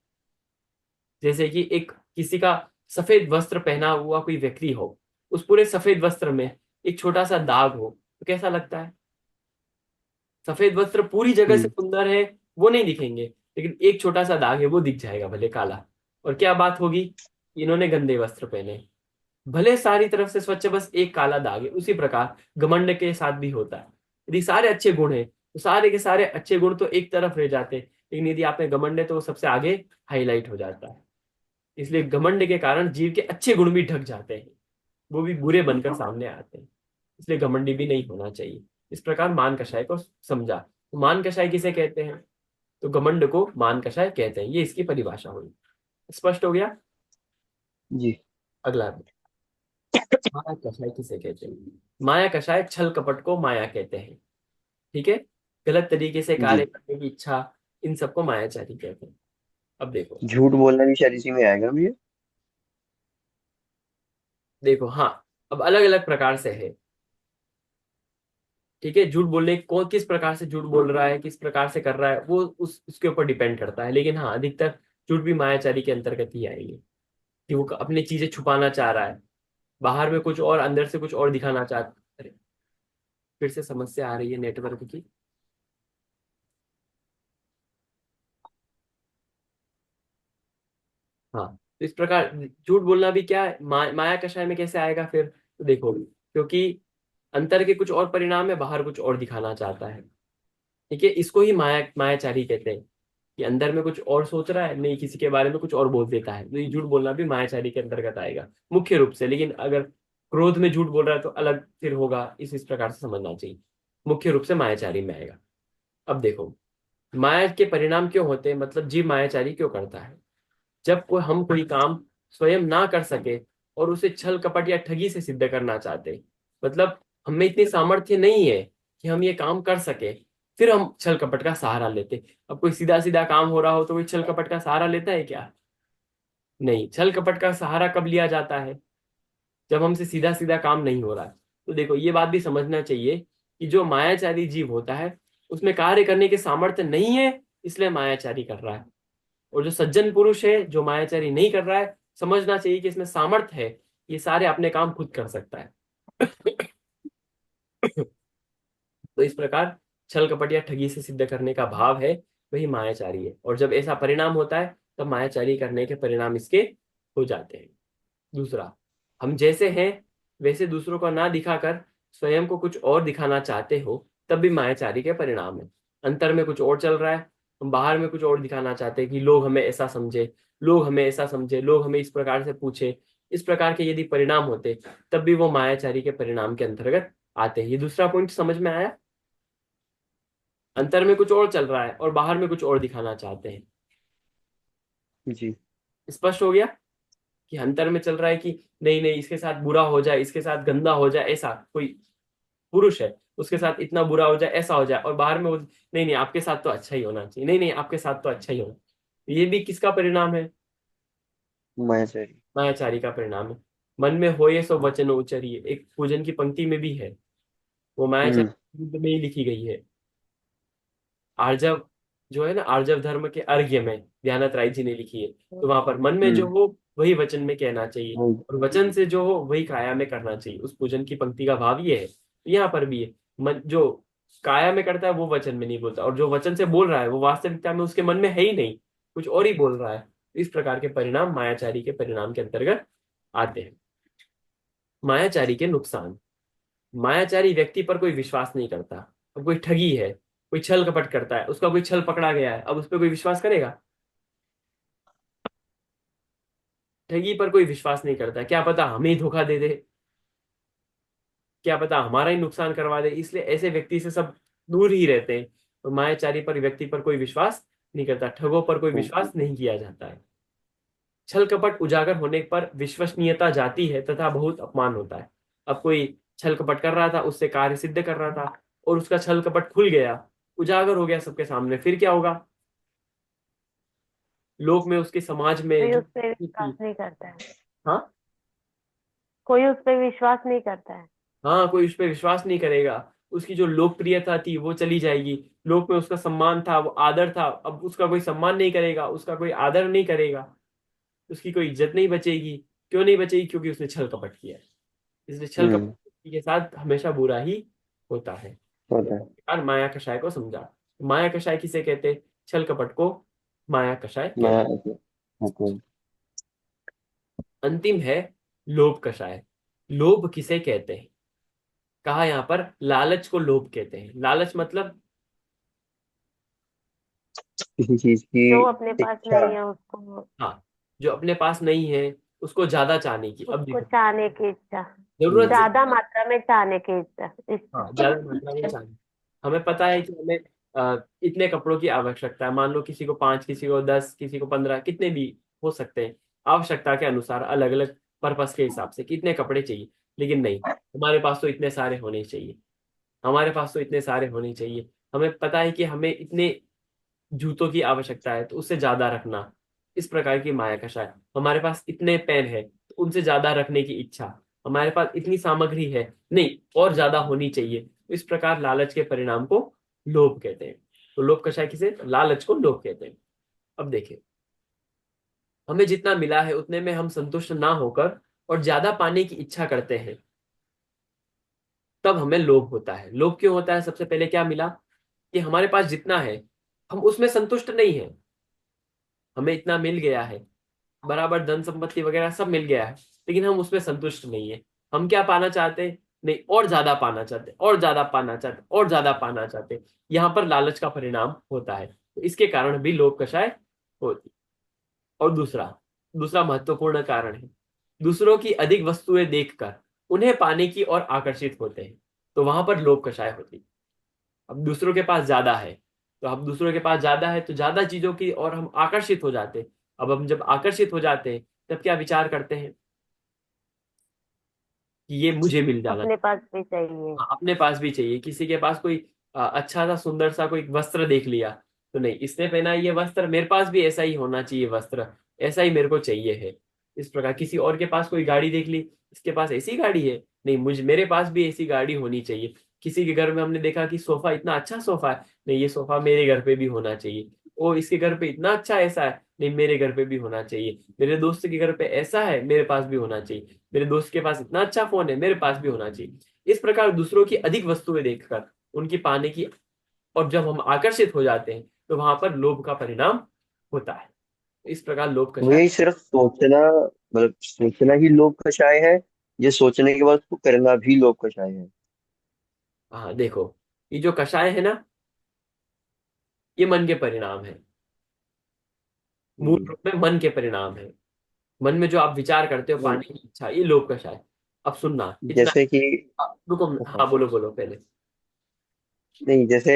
जैसे कि एक किसी का सफेद वस्त्र पहना हुआ कोई व्यक्ति हो, उस पूरे सफेद वस्त्र में एक छोटा सा दाग हो तो कैसा लगता है? सफेद वस्त्र पूरी जगह से हम्म। सुंदर है वो नहीं दिखेंगे, लेकिन एक छोटा सा दाग है वो दिख जाएगा, भले काला। और क्या बात होगी? इन्होंने गंदे वस्त्र पहने, भले सारी तरफ से स्वच्छ, बस एक काला दाग है। उसी प्रकार घमंड के साथ भी होता है। यदि सारे अच्छे गुण हैं तो सारे के सारे अच्छे गुण तो एक तरफ रह जाते हैं, लेकिन यदि आप में घमंड है तो वो सबसे आगे हाईलाइट हो जाता है। इसलिए घमंड के कारण जीव के अच्छे गुण भी ढक जाते हैं, वो भी बुरे बनकर सामने आते हैं। इसलिए घमंडी भी नहीं होना चाहिए। इस प्रकार मान कषाय को समझा। तो मान कषाय किसे कहते हैं? तो घमंड को मान कषाय कहते हैं। ये इसकी परिभाषा हुई। स्पष्ट हो गया? जी। अगला, माया कषाय किसे कहते हैं? माया कषाय छल कपट को माया कहते हैं। ठीक है। गलत तरीके से कार्य जी। करने की इच्छा, इन सबको मायाचारी कहते हैं। अब देखो, झूठ बोलना भी शायद इसी में आएगा भैया। देखो हाँ, अब अलग अलग प्रकार से है। ठीक है, झूठ बोलने कौन किस प्रकार से झूठ बोल रहा है, किस प्रकार से कर रहा है, वो उसके ऊपर डिपेंड करता है। लेकिन हाँ, अधिकतर झूठ भी मायाचारी के अंतर्गत ही आएंगे। कि वो अपनी चीजें छुपाना चाह रहा है, बाहर में कुछ और अंदर से कुछ और दिखाना चाहता है। अरे, फिर से समस्या आ रही है नेटवर्क की। हाँ, तो इस प्रकार झूठ बोलना भी क्या है, माया कषाय में कैसे आएगा फिर? तो देखो, क्योंकि अंतर के कुछ और परिणाम है, बाहर कुछ और दिखाना चाहता है। ठीक है, इसको ही मायाचारी कहते हैं। कि अंदर में कुछ और सोच रहा है, नहीं किसी के बारे में कुछ और बोल देता है, तो ये झूठ बोलना भी मायाचारी के अंतर्गत आएगा मुख्य रूप से। लेकिन अगर क्रोध में झूठ बोल रहा है तो अलग फिर होगा, इस प्रकार से समझना चाहिए। मुख्य रूप से मायाचारी में आएगा। अब देखो, माया के परिणाम क्यों होते हैं, मतलब जीव मायाचारी क्यों करता है? जब हम कोई काम स्वयं ना कर सके और उसे छल कपट या ठगी से सिद्ध करना चाहते, मतलब हमें इतनी सामर्थ्य नहीं है कि हम ये काम कर सके, फिर हम छल कपट का सहारा लेते। अब कोई सीधा सीधा काम हो रहा हो तो कोई छल कपट का सहारा लेता है क्या? नहीं। छल कपट का सहारा कब लिया जाता है? जब हमसे सीधा सीधा काम नहीं हो रहा है। तो देखो, ये बात भी समझना चाहिए कि जो मायाचारी जीव होता है उसमें कार्य करने की सामर्थ्य नहीं है, इसलिए मायाचारी कर रहा है। और जो सज्जन पुरुष है जो मायाचारी नहीं कर रहा है, समझना चाहिए कि इसमें सामर्थ्य है, ये सारे अपने काम खुद कर सकता है। इस प्रकार छल कपट या ठगी से सिद्ध करने का भाव है, वही मायाचारी है। और जब ऐसा परिणाम होता है तब मायाचारी करने के परिणाम इसके हो जाते हैं। दूसरा, हम जैसे हैं वैसे दूसरों को ना दिखाकर स्वयं को कुछ और दिखाना चाहते हो, तब भी मायाचारी के परिणाम है। अंतर में कुछ और चल रहा है, हम बाहर में कुछ और दिखाना चाहते हैं कि लोग हमें ऐसा समझे, लोग हमें ऐसा समझे, लोग हमें इस प्रकार से पूछे। इस प्रकार के यदि परिणाम होते तब भी वो मायाचारी के परिणाम के अंतर्गत आते हैं। ये दूसरा पॉइंट समझ में आया? अंतर में कुछ और चल रहा है और बाहर में कुछ और दिखाना चाहते हैं। जी। स्पष्ट हो गया कि अंतर में चल रहा है कि नहीं नहीं इसके साथ बुरा हो जाए, इसके साथ गंदा हो जाए, ऐसा कोई पुरुष है उसके साथ इतना बुरा हो जाए, ऐसा हो जाए। और बाहर में वो नहीं नहीं आपके साथ तो अच्छा ही होना चाहिए, नहीं नहीं आपके साथ तो अच्छा ही होना। ये भी किसका परिणाम है? मायाचारी। मायाचारी का परिणाम है। मन में होए सो वचन उच्चरिए, एक पूजन की पंक्ति में भी है, वो हम्म। मायाचारी में ही लिखी गई है। आर्जव जो है ना, आर्जव धर्म के अर्घ्य में ध्यानत राय जी ने लिखी है। तो वहां पर मन में जो हम्म। हो वही वचन में कहना चाहिए, हम्म। और वचन से जो हो वही काया में करना चाहिए। उस पूजन की पंक्ति का भाव ये है। यहाँ पर भी है, मन जो काया में करता है वो वचन में नहीं बोलता, और जो वचन से बोल रहा है वो वास्तविकता में उसके मन में है ही नहीं, कुछ और ही बोल रहा है। इस प्रकार के परिणाम मायाचारी के परिणाम के अंतर्गत आते हैं। मायाचारी के नुकसान। मायाचारी व्यक्ति पर कोई विश्वास नहीं करता। अब कोई ठगी है, कोई छल कपट करता है, उसका कोई छल पकड़ा गया है, अब उस पर कोई विश्वास करेगा? ठगी पर कोई विश्वास नहीं करता। क्या पता हमें ही धोखा दे दे, क्या पता हमारा ही नुकसान करवा दे, इसलिए ऐसे व्यक्ति से सब दूर ही रहते हैं। तो मायाचारी पर व्यक्ति पर कोई विश्वास नहीं करता, ठगों पर कोई विश्वास नहीं किया जाता है। छल कपट उजागर होने पर विश्वसनीयता जाती है तथा बहुत अपमान होता है। अब कोई छल कपट कर रहा था, उससे कार्य सिद्ध कर रहा था, और उसका छल कपट खुल गया, उजागर हो गया सबके सामने, फिर क्या होगा? लोक में उसके समाज में कोई जो उस पर विश्वास नहीं करता है। हाँ कोई उस पर विश्वास नहीं करता है। हाँ, कोई उस पर विश्वास नहीं करेगा। उसकी जो लोकप्रियता थी वो चली जाएगी, लोक में उसका सम्मान था, वो आदर था, अब उसका कोई सम्मान नहीं करेगा, उसका कोई आदर नहीं करेगा, उसकी कोई इज्जत नहीं बचेगी। क्यों नहीं बचेगी? क्योंकि उसने छल कपट किया है। इसलिए छल हम्म। कपट के साथ हमेशा बुरा ही होता है। होता है। और माया कषाय को समझा। माया कषाय किसे कहते हैं? छल कपट को माया कषाय कहते माया। हैं। ओके। अंतिम है लोभ कषाय। लोभ किसे कहते हैं? कहा यहाँ पर लालच को लोभ कहते हैं। लालच मतलब किसी चीज की जो अपने पास इच्छा। नहीं है उसको हाँ, जो अपने पास नहीं है उसको ज्यादा चाहने की। अब उसको देखो, चाहने की इच्छा। जरूरत से ज्यादा मात्रा में चाहने की इच्छा इच्छा। हाँ ज्यादा मात्रा में चाहिए। हमें पता है कि हमें इतने कपड़ों की आवश्यकता है, मान लो किसी को 5, किसी को 10, किसी को 15, कितने भी हो सकते हैं, आवश्यकता के अनुसार अलग अलग पर्पस के हिसाब से कितने कपड़े चाहिए। लेकिन नहीं, हमारे पास तो इतने सारे होने चाहिए, हमारे पास तो इतने सारे होने चाहिए। हमें पता है कि हमें इतने जूतों की आवश्यकता है तो उससे ज्यादा रखना, इस प्रकार की माया का शायद। हमारे पास इतने पेन है तो उनसे ज्यादा रखने की इच्छा, हमारे पास इतनी सामग्री है, नहीं और ज्यादा होनी चाहिए। तो इस प्रकार लालच के परिणाम को लोभ कहते हैं। तो लोभ कषाय किसे? लालच को लोभ कहते हैं। अब देखिए, हमें जितना मिला है उतने में हम संतुष्ट ना होकर और ज्यादा पाने की इच्छा करते हैं, तब हमें लोभ होता है। लोभ क्यों होता है? सबसे पहले क्या मिला कि हमारे पास जितना है हम उसमें संतुष्ट नहीं है। हमें इतना मिल गया है, बराबर धन संपत्ति वगैरह सब मिल गया है, लेकिन हम उसमें संतुष्ट नहीं है। हम क्या पाना चाहते हैं? नहीं, और ज्यादा पाना चाहते, और ज्यादा पाना चाहते, और ज्यादा पाना चाहते। यहाँ पर लालच का परिणाम होता है, तो इसके कारण भी लोभ कषाय होती। और दूसरा दूसरा महत्वपूर्ण कारण है, दूसरों की अधिक वस्तुएं देखकर उन्हें पाने की ओर आकर्षित होते हैं, तो वहां पर लोभ कषाय होती। अब दूसरों के पास ज्यादा है, तो अब दूसरों के पास ज्यादा है तो ज्यादा चीजों की और हम आकर्षित हो जाते हैं। अब हम जब आकर्षित हो जाते हैं तब क्या विचार करते हैं कि ये मुझे मिल जाना। अपने पास भी चाहिए। हाँ, अपने पास भी चाहिए। किसी के पास कोई अच्छा सा सुंदर सा कोई वस्त्र देख लिया, तो नहीं इसने पहना है ये वस्त्र, मेरे पास भी ऐसा ही होना चाहिए वस्त्र, ऐसा ही मेरे को चाहिए है। इस प्रकार किसी और के पास कोई गाड़ी देख ली, इसके पास ऐसी गाड़ी है, नहीं मुझे मेरे पास भी ऐसी गाड़ी होनी चाहिए। किसी के घर में हमने देखा कि सोफा, इतना अच्छा सोफा है, नहीं ये सोफा मेरे घर पे भी होना चाहिए। ओ इसके घर पे इतना अच्छा ऐसा है, नहीं मेरे घर पे भी होना चाहिए। मेरे दोस्त के घर पे ऐसा है, मेरे पास भी होना चाहिए। मेरे दोस्त के पास इतना अच्छा फोन है, मेरे पास भी होना चाहिए। इस प्रकार दूसरों की अधिक वस्तुएं देखकर उनकी पाने की, और जब हम आकर्षित हो जाते हैं तो वहां पर लोभ का परिणाम होता है। इस प्रकार लोभ तो कषाय। यही सिर्फ सोचना, मतलब सोचना ही लोक कषाय है, ये सोचने के बाद उसको करना भी लोक कषाय है? हाँ देखो, ये जो कषाय है ना, ये मन के परिणाम है। मूल हम्म। रूप में मन के परिणाम है। मन में जो आप विचार करते हो नहीं, पाने की इच्छा, ये लोभ कषाय। अब सुनना इतना। जैसे कि रुको, हाँ, हाँ बोलो बोलो पहले। नहीं जैसे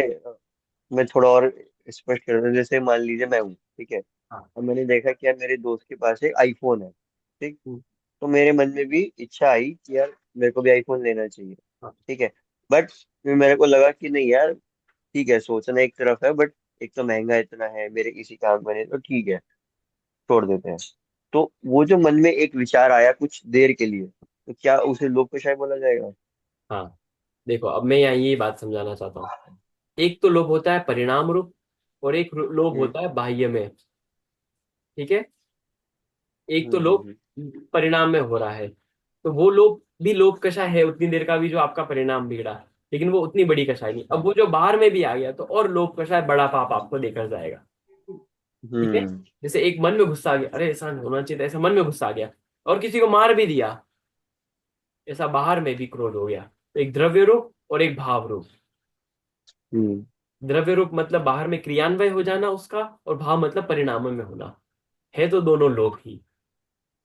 मैं थोड़ा और स्पष्ट कर दूं, जैसे मान लीजिए मैं हूँ, ठीक है, हाँ। और मैंने देखा कि यार मेरे दोस्त के पास एक आईफोन है, ठीक, हम्म, तो मेरे मन में भी इच्छा आई कि यार मेरे को भी आईफोन लेना चाहिए, हाँ। ठीक है। बट फिर मेरे को लगा कि नहीं यार, ठीक है सोचना एक तरफ है, बट एक तो महंगा इतना है, मेरे किसी काम का नहीं, तो ठीक है छोड़ देते हैं। तो वो जो मन में एक विचार आया कुछ देर के लिए, तो क्या उसे लोभ कषाय बोला जाएगा? हाँ देखो, अब मैं यहाँ ये बात समझाना चाहता हूँ। एक तो लोभ होता है परिणाम रूप, और एक लोभ हम्म होता है बाह्य में। ठीक है। एक हम्म तो लोभ हम्म परिणाम में हो रहा है, तो वो लोभ भी लोभ कषाय है उतनी देर का भी, जो आपका परिणाम बिगड़ा, लेकिन वो उतनी बड़ी कषाय नहीं। अब वो जो बाहर में भी आ गया तो और लोभ कषाय, बड़ा पाप आपको देकर जाएगा। ठीक है। हम्म जैसे एक मन में गुस्सा आ गया, अरे ऐसा नहीं होना चाहिए था, ऐसा मन में गुस्सा आ गया और किसी को मार भी दिया, ऐसा बाहर में भी क्रोध हो गया। तो एक द्रव्य रूप और एक भाव रूप। हम्म द्रव्य रूप मतलब बाहर में क्रियान्वय हो जाना उसका, और भाव मतलब परिणामों में होना। है तो दोनों लोभ ही।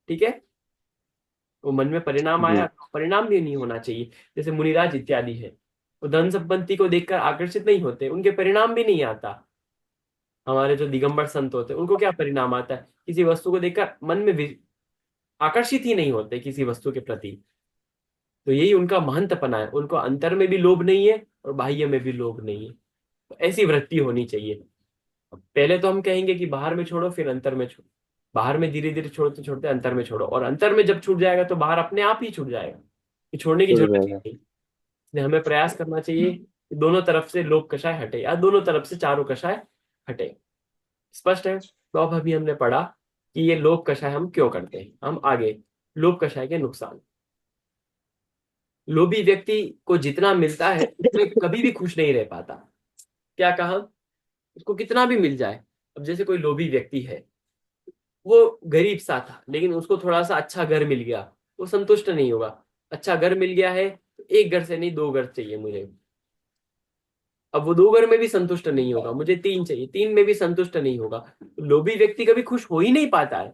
ठीक है। वो मन में परिणाम आया, जी। परिणाम भी नहीं होना चाहिए। जैसे मुनिराज इत्यादि है, वो धन संपत्ति को देखकर आकर्षित नहीं होते, उनके परिणाम भी नहीं आता। हमारे जो दिगंबर संत होते हैं, उनको क्या परिणाम आता है? किसी वस्तु को देखकर मन में आकर्षित ही नहीं होते किसी वस्तु के प्रति। तो यही उनका महंतपना है, उनको अंतर में भी लोभ नहीं है और बाह्य में भी लोभ नहीं है। तो ऐसी वृत्ति होनी चाहिए। पहले तो हम कहेंगे कि बाहर में छोड़ो, फिर अंतर में छोड़ो। बाहर में धीरे धीरे छोड़ते छोड़ते अंतर में छोड़ो, और अंतर में जब छूट जाएगा तो बाहर अपने आप ही छूट जाएगा। ये छोड़ने की छूट जरूरत ही जाएगा। नहीं। इसलिए हमें प्रयास करना चाहिए कि दोनों तरफ से लोभ कषाय हटे, या दोनों तरफ से चारों कषाय हटे। स्पष्ट है? तो अब अभी हमने पढ़ा कि ये लोभ कषाय हम क्यों करते हैं। हम आगे, लोभ कषाय के नुकसान। लोभी व्यक्ति को जितना मिलता है उसमें कभी भी खुश नहीं रह पाता। क्या कहा? उसको कितना भी मिल जाए। अब जैसे कोई लोभी व्यक्ति है, वो गरीब सा था लेकिन उसको थोड़ा सा अच्छा घर मिल गया, वो संतुष्ट नहीं होगा। अच्छा घर मिल गया है तो एक घर से नहीं, दो घर चाहिए मुझे। अब वो दो घर में भी संतुष्ट नहीं होगा, मुझे तीन चाहिए, तीन में भी संतुष्ट नहीं होगा। तो लोभी व्यक्ति कभी खुश हो ही नहीं पाता है।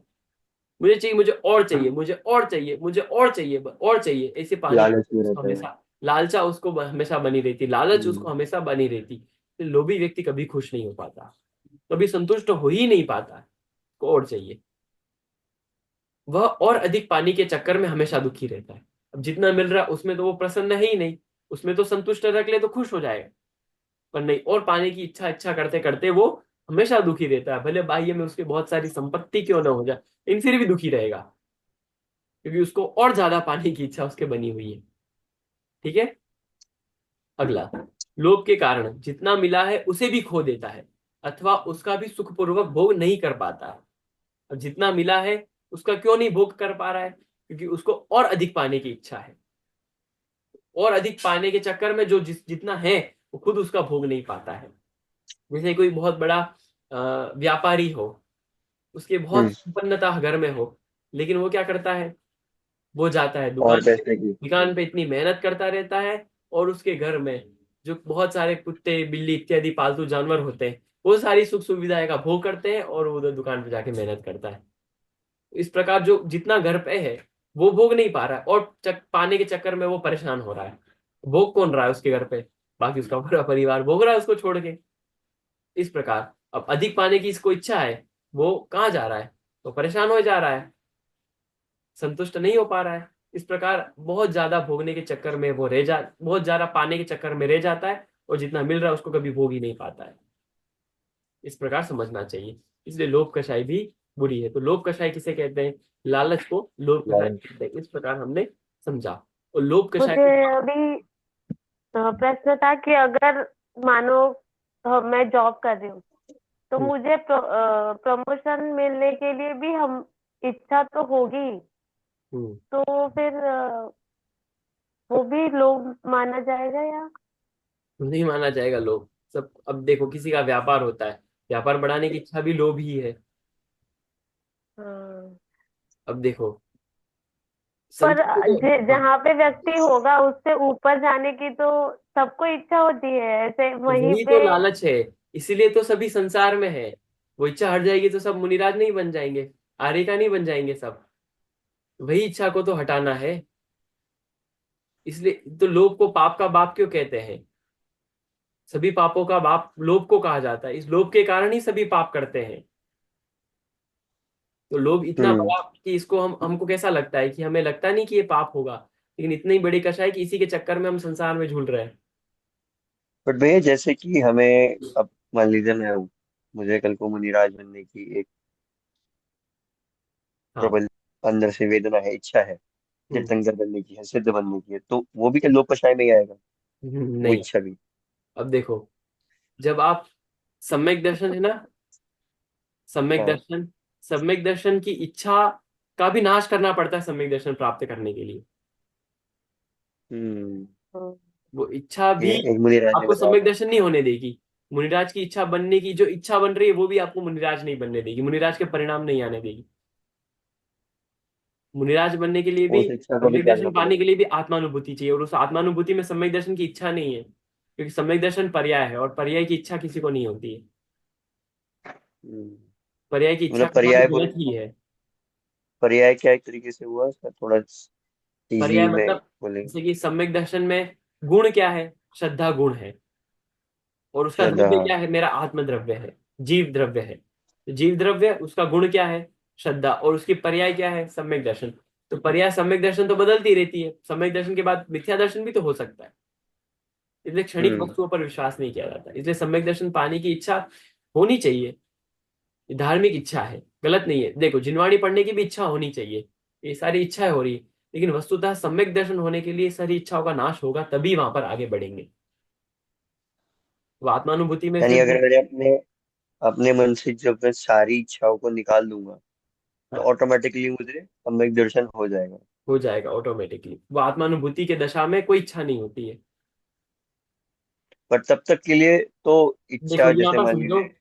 मुझे चाहिए, मुझे और चाहिए, मुझे और चाहिए, मुझे और चाहिए, और चाहिए, ऐसे पाने की लालच में उसको रहता है। हमेशा, लालचा उसको हमेशा बनी रहती, लालच उसको हम्म हमेशा बनी रहती। तो लोभी व्यक्ति कभी खुश नहीं हो पाता, कभी संतुष्ट हो ही नहीं पाता, को और चाहिए। वह और अधिक पाने के चक्कर में हमेशा दुखी रहता है। अब जितना मिल रहा है उसमें तो वो प्रसन्न है ही नहीं, उसमें तो संतुष्ट रख ले तो खुश हो जाएगा। पर नहीं, और पाने की इच्छा इच्छा करते करते वो हमेशा दुखी रहता है, भले बाह्य में उसकी बहुत सारी संपत्ति क्यों ना हो जाए, इन फिर भी दुखी रहेगा, क्योंकि उसको और ज्यादा पाने की इच्छा उसके बनी हुई है। ठीक है। अगला, लोभ के कारण जितना मिला है उसे भी खो देता है, अथवा उसका भी सुखपूर्वक भोग नहीं कर पाता है। अब जितना मिला है उसका क्यों नहीं भोग कर पा रहा है? क्योंकि उसको और अधिक पाने की इच्छा है। और अधिक पाने के चक्कर में जो जितना है वो खुद उसका भोग नहीं पाता है। जैसे कोई बहुत बड़ा व्यापारी हो, उसके बहुत हम्म संपन्नता घर में हो, लेकिन वो क्या करता है? वो जाता है और दुकान पे, पैसे की। दुकान पे इतनी मेहनत करता रहता है, और उसके घर में जो बहुत सारे कुत्ते बिल्ली इत्यादि पालतू जानवर होते हैं, वो सारी सुख सुविधाएं का भोग करते हैं, और वो उधर दुकान पे जाके मेहनत करता है। इस प्रकार जो जितना घर पे है वो भोग नहीं पा रहा है, और पाने के चक्कर में वो परेशान हो रहा है। भोग कौन रहा है उसके घर पे? बाकी उसका पूरा परिवार भोग रहा है उसको छोड़ के। इस प्रकार अब अधिक पाने की इसको इच्छा है, वो कहाँ जा रहा है? वो परेशान हो जा रहा है, संतुष्ट नहीं हो पा रहा है। इस प्रकार बहुत ज्यादा भोगने के चक्कर में वो रह जा, बहुत ज्यादा पाने के चक्कर में रह जाता है, और जितना मिल रहा है उसको कभी भोग ही नहीं पाता है। इस प्रकार समझना चाहिए। इसलिए लोभ कषाय भी बुरी है। तो लोभ कषाय किसे कहते हैं? लालच को लोभ कषाय लालच। कहते हैं। इस प्रकार हमने समझा। और लोभ कषाय मुझे को, अभी प्रश्न था कि अगर मानो मैं जॉब कर रही हूँ, तो हम्म, मुझे प्रमोशन मिलने के लिए भी हम इच्छा तो होगी, हम्म, तो फिर वो भी लोभ माना जाएगा या? नहीं माना जाएगा लोभ। सब अब देखो, किसी का व्यापार होता है, व्यापार बढ़ाने की इच्छा भी लोभ ही है। हाँ। अब देखो, पर संपत्ति तो, हाँ, जहाँ पे व्यक्ति होगा उससे ऊपर जाने की तो सबको इच्छा होती है, ऐसे तो वहीं वही पे। तो लालच है। इसीलिए तो सभी संसार में है। वो इच्छा हट जाएगी तो सब मुनिराज नहीं बन जाएंगे, आर्य का नहीं बन जाएंगे सब। वही इच्छा को तो हटाना है। इसलिए तो लोभ को पाप का बाप क्यों कहते हैं? सभी पापों का बाप लोभ को कहा जाता है, इस लोभ के कारण ही सभी पाप करते हैं। तो लोभ इतना हम्म। बड़ा कि इसको हमको कैसा लगता है कि हमें लगता नहीं कि ये पाप होगा, लेकिन इतनी बड़ी कषा है कि इसी के चक्कर में हम संसार में झूल रहे हैं। बट भैया जैसे कि हमें अब मान लीजिए मैं हूँ, मुझे कल को मुनिराज बनने की एक हाँ। प्रबल अंदर से वेदना है, इच्छा है, हम्म। तीर्थंकर बनने की है, सिद्ध बनने की है, तो वो भी क्या लोक कषाय में ही आएगा? वो नहीं। इच्छा भी। अब देखो, जब आप सम्यक दर्शन है ना, सम्यक हाँ। दर्शन, सम्यक दर्शन की इच्छा का भी नाश करना पड़ता है सम्यक दर्शन प्राप्त करने के लिए। हम्म। हम्म। वो इच्छा भी ये एक मुनिराज ने आपको बताया सम्यक था। दर्शन नहीं होने देगी। मुनिराज की इच्छा बनने की जो इच्छा बन रही है वो भी आपको मुनिराज नहीं बनने देगी, मुनिराज के परिणाम नहीं आने देगी। मुनिराज बनने के लिए भी, उस इच्छा को भी सम्यक त्यागना दर्शन पाने पड़ेगा। के लिए भी आत्मानुभूति चाहिए, और उस आत्मानुभूति में सम्यक दर्शन की इच्छा नहीं है, क्योंकि सम्यक दर्शन पर्याय है और पर्याय की इच्छा किसी को नहीं होती है। हम्म। पर्याय की इच्छा मतलब करना भी पर्याय गलत ही है। पर्याय क्या एक तरीके से हुआ इसका, थोड़ा पर्याय इजी में मतलब, बोलेंगे? जैसे कि सम्यक दर्शन में गुण क्या है? श्रद्धा गुण है। और उसका श्रद्धा, द्रव्य हाँ। क्या है? मेरा आत्म द्रव्य है, जीव द्रव्य है। तो जीव द्रव्य, उसका गुण क्या है? श्रद्धा। और उसकी पर्याय क्या है? सम्यक दर्शन। तो पर्याय सम्यक दर्शन तो बदलती रहती है, सम्यक दर्शन के बाद मिथ्या दर्शन भी तो हो सकता है। इसलिए क्षणिक हम्म। वस्तुओं पर विश्वास नहीं किया जाता, इसलिए सम्यक दर्शन पाने की इच्छा होनी चाहिए। ये धार्मिक इच्छा है, गलत नहीं है। देखो, जिनवाणी पढ़ने की भी इच्छा होनी चाहिए, ये सारी इच्छाएं हो रही है। लेकिन वस्तुतः सम्यक दर्शन होने के लिए सारी इच्छाओं का नाश होगा, तभी वहां पर आगे बढ़ेंगे। वो आत्मानुभूति में यानी फिर अगर मैंने अपने अपने मन से जब मैं सारी इच्छाओं को निकाल दूंगा तो हाँ, ऑटोमेटिकली मुझे सम्यक दर्शन हो जाएगा। हो जाएगा ऑटोमेटिकली। वो आत्मानुभूति के दशा में कोई इच्छा नहीं होती है। पर तब तक के लिए तो देखो इच्छा यहाँ जैसे पर मान समझो, लीजिए।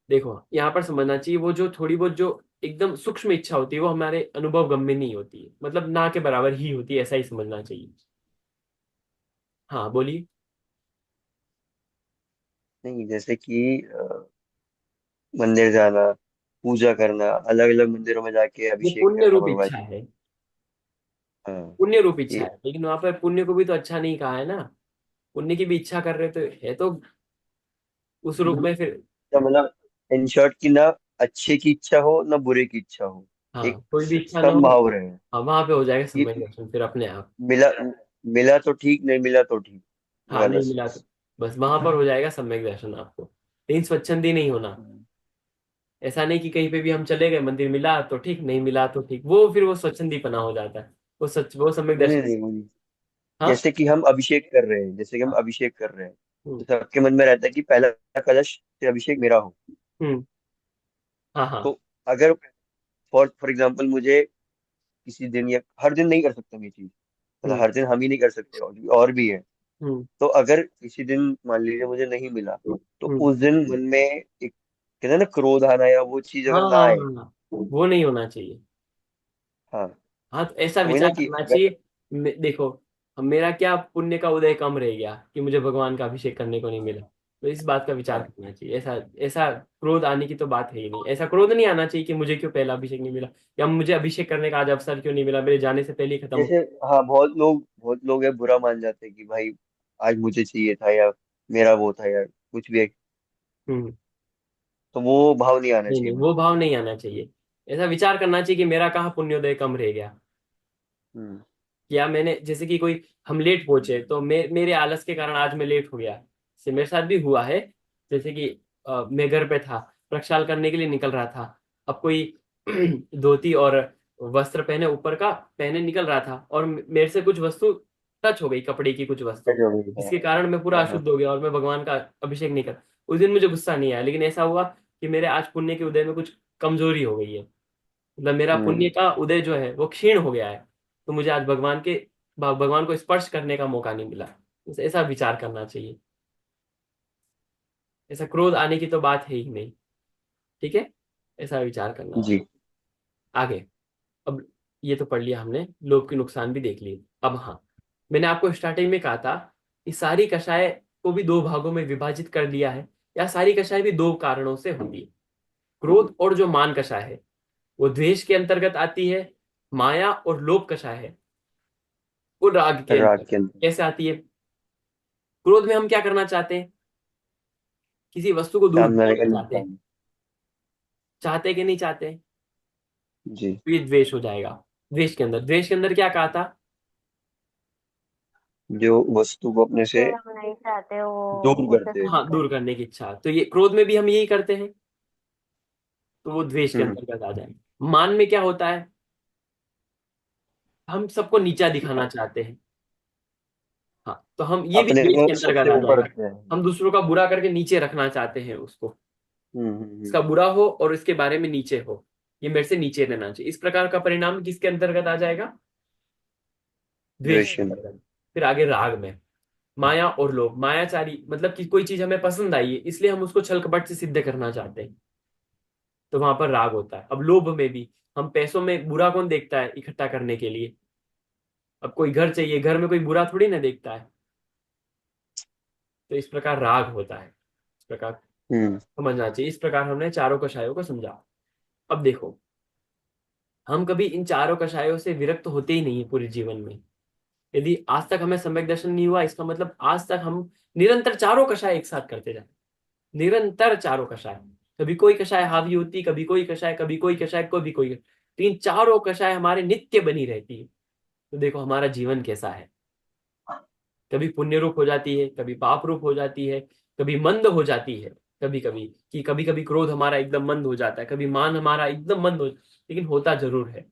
देखो यहाँ पर समझना चाहिए, वो जो थोड़ी बहुत जो एकदम सूक्ष्म इच्छा होती है वो हमारे अनुभव गम्य नहीं होती है, मतलब ना के बराबर ही होती है, ऐसा ही समझना चाहिए। हाँ बोलिए। नहीं, जैसे कि मंदिर जाना, पूजा करना, अलग अलग मंदिरों में जाके वो अभिषेक पुण्य करना रूप भगवान इच्छा जी है। का। हाँ। पुण्य रूप इच्छा ये है, लेकिन वहां पर पुण्य को भी तो अच्छा नहीं कहा है ना। पुण्य की भी इच्छा कर रहे तो है तो उस रूप में फिर। तो मतलब इन शॉर्ट की ना अच्छे की इच्छा हो ना बुरे की इच्छा हो, एक हाँ, कोई भी इच्छा ना हो। समभाव रहे। हाँ, वहां पे हो जाएगा समय ये दर्शन फिर अपने आप। मिला मिला तो ठीक, नहीं मिला तो ठीक, वो हाँ, वाला नहीं मिला तो सेंस। बस वहां पर हो जाएगा सम्यक दर्शन आपको, लेकिन स्वच्छंदी नहीं होना। ऐसा नहीं कि कहीं पे भी हम चले गए, मंदिर मिला तो ठीक, नहीं मिला तो ठीक, वो फिर वो स्वच्छंदीपना हो जाता है। वो सच, वो सम्यक नहीं नहीं दर्शन। नहीं, वो नहीं। हाँ। जैसे कि हम अभिषेक कर रहे हैं, जैसे कि हम हाँ। अभिषेक कर रहे हैं, हम्म। तो सबके मन में रहता है कि पहला कलश से अभिषेक मेरा हो। हम्म। हाँ। हाँ। तो अगर फॉर फॉर एग्जाम्पल मुझे किसी दिन या हर दिन नहीं कर सकता मैं ये चीज, मतलब हम्म। हर दिन हम ही नहीं कर सकते, और भी है। हम्म। तो अगर किसी दिन मान लीजिए मुझे नहीं मिला, तो हम्म। उस दिन मन में एक कहते हैं ना क्रोध आना, या वो चीज हाँ अगर ना हाँ आए। हाँ हाँ। वो नहीं होना चाहिए। हाँ। हाँ, तो ऐसा तो वही विचार ना कि करना अगर चाहिए। देखो, अब मेरा क्या पुण्य का उदय कम रह गया कि मुझे भगवान का अभिषेक करने को नहीं मिला, तो इस बात का विचार हाँ, करना चाहिए। ऐसा ऐसा क्रोध आने की तो बात है ही नहीं। ऐसा क्रोध नहीं आना चाहिए कि मुझे क्यों पहला अभिषेक नहीं मिला, या मुझे अभिषेक करने का आज अवसर क्यों नहीं मिला, मेरे जाने से पहले ही खत्म हो। जैसे हाँ बहुत लोग है बुरा मान जाते हैं कि भाई आज मुझे चाहिए था, या मेरा वो था, या कुछ भी है। हम्म। तो वो भाव नहीं आना नहीं नहीं, चाहिए वो मुझे। भाव नहीं आना चाहिए। ऐसा विचार करना चाहिए कि मेरा कहाँ पुण्योदय कम रह गया। हम्म। या मैंने, जैसे कि कोई, हम लेट पहुंचे तो मेरे आलस के कारण आज मैं लेट हो गया, से मेरे साथ भी हुआ है। जैसे कि मैं घर पे था, प्रक्षाल करने के लिए निकल रहा था। अब कोई धोती और वस्त्र पहने, ऊपर का पहने निकल रहा था, और मेरे से कुछ वस्तु टच हो गई, कपड़े की कुछ वस्तु, जो भी है। जिसके कारण मैं पूरा हाँ हाँ। अशुद्ध हो गया और मैं भगवान का अभिषेक नहीं कर। उस दिन मुझे गुस्सा नहीं आया, लेकिन ऐसा हुआ कि मेरे आज पुण्य के उदय में कुछ कमजोरी हो गई है, मतलब मेरा पुण्य हम्म। का उदय जो है वो क्षीण हो गया है। तो मुझे आज भगवान को स्पर्श करने का मौका नहीं मिला। तो ऐसा विचार करना चाहिए। ऐसा क्रोध आने की तो बात है ही नहीं। ठीक है, ऐसा विचार करना। जी। आगे, अब ये तो पढ़ लिया हमने, लोभ के नुकसान भी देख लिए। अब हाँ, मैंने आपको स्टार्टिंग में कहा था कि सारी कषाय को भी दो भागों में विभाजित कर दिया है, या सारी कषाय भी दो कारणों से होती है। क्रोध और जो मान कषाय है वो द्वेष के अंतर्गत आती है। माया और लोभ कषाय है वो राग के राग अंतर्गत। के अंदर। कैसे आती है? क्रोध में हम क्या करना चाहते हैं? किसी वस्तु को दूर सामने का भगाना चाहते हैं। नुकसान। चाहते कि नहीं चाहते? जी। तो ये द्वेष हो जाएगा। द्वेष के अंदर क्या कहा था? जो वस्तु को अपने जो से हम नहीं चाहते वो दूर उसे करते हैं। दूर हाँ, कर। दूर करने की इच्छा। तो ये क्रोध में भी हम यही करते हैं, तो वो द्वेष के हम्म। अंतर्गत आ जाएगा। मान में क्या होता है? हम सबको नीचा दिखाना चाहते हैं। हाँ, तो हम ये भी अपने द्वेष को के अंतर्गत सबसे आ ऊपर जाएगा। रखते हैं। हम दूसरों का बुरा करके नीचे रखना चाहते हैं उसको, हम्म। इसका बुरा हो और इसके बारे में नीचे हो, ये मेरे से नीचे रहना चाहिए। इस प्रकार का परिणाम किसके अंतर्गत आ जाएगा? द्वेष के द्वेष। अंतर्गत। फिर आगे राग में, माया और लोभ। मायाचारी मतलब कि कोई चीज हमें पसंद आई है इसलिए हम उसको छल कपट से सिद्ध करना चाहते हैं, तो वहां पर राग होता है। अब लोभ में भी, हम पैसों में बुरा कौन देखता है इकट्ठा करने के लिए? अब कोई घर चाहिए, घर में कोई बुरा थोड़ी ना देखता है। तो इस प्रकार राग होता है, इस प्रकार हम्म। समझना चाहिए। इस प्रकार हमने चारों कषायों को समझा। अब देखो, हम कभी इन चारों कषायों से विरक्त होते ही नहीं है पूरे जीवन में। यदि आज तक हमें सम्यक दर्शन नहीं हुआ, इसका मतलब आज तक हम निरंतर चारों कषाय एक साथ करते जाए। निरंतर चारों कषाय, कभी कोई कषाय हावी होती, कभी कोई कषाय, कभी कोई कषाय, कभी कोई, तो इन चारों कषाय हमारे नित्य बनी रहती है। तो देखो हमारा जीवन कैसा है, कभी पुण्य रूप हो जाती है, कभी पाप रूप हो जाती है, कभी मंद हो जाती है। कभी कभी, कि कभी कभी क्रोध हमारा एकदम मंद हो जाता है, कभी मान हमारा एकदम मंद हो, लेकिन होता जरूर है।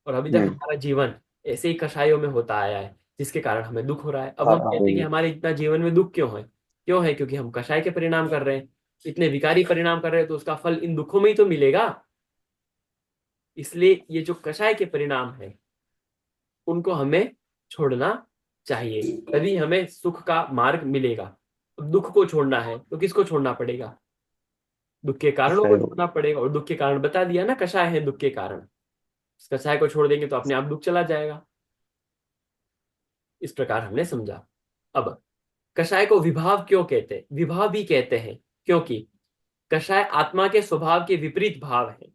और अभी तक हम्म। हमारा जीवन ऐसे ही कषायों में होता आया है, जिसके कारण हमें दुख हो रहा है। अब हाँ हम हाँ, कहते हैं कि वही। हमारे इतना जीवन में दुख क्यों है? क्यों है? क्योंकि हम कषाय के परिणाम कर रहे हैं, इतने विकारी परिणाम कर रहे हैं, तो उसका फल इन दुखों में ही तो मिलेगा। इसलिए ये जो कषाय के परिणाम है उनको हमें छोड़ना चाहिए, तभी हमें सुख का मार्ग मिलेगा। अब दुख को छोड़ना है तो किसको छोड़ना पड़ेगा? दुख के कारणों को कषाय हो। छोड़ना पड़ेगा। और दुख के कारण बता दिया ना, कषाय है दुख के कारण। इस कषाय को छोड़ देंगे तो अपने आप दुख चला जाएगा। इस प्रकार हमने समझा। अब कषाय को विभाव क्यों कहते हैं? विभाव भी कहते हैं क्योंकि कषाय आत्मा के स्वभाव के विपरीत भाव है।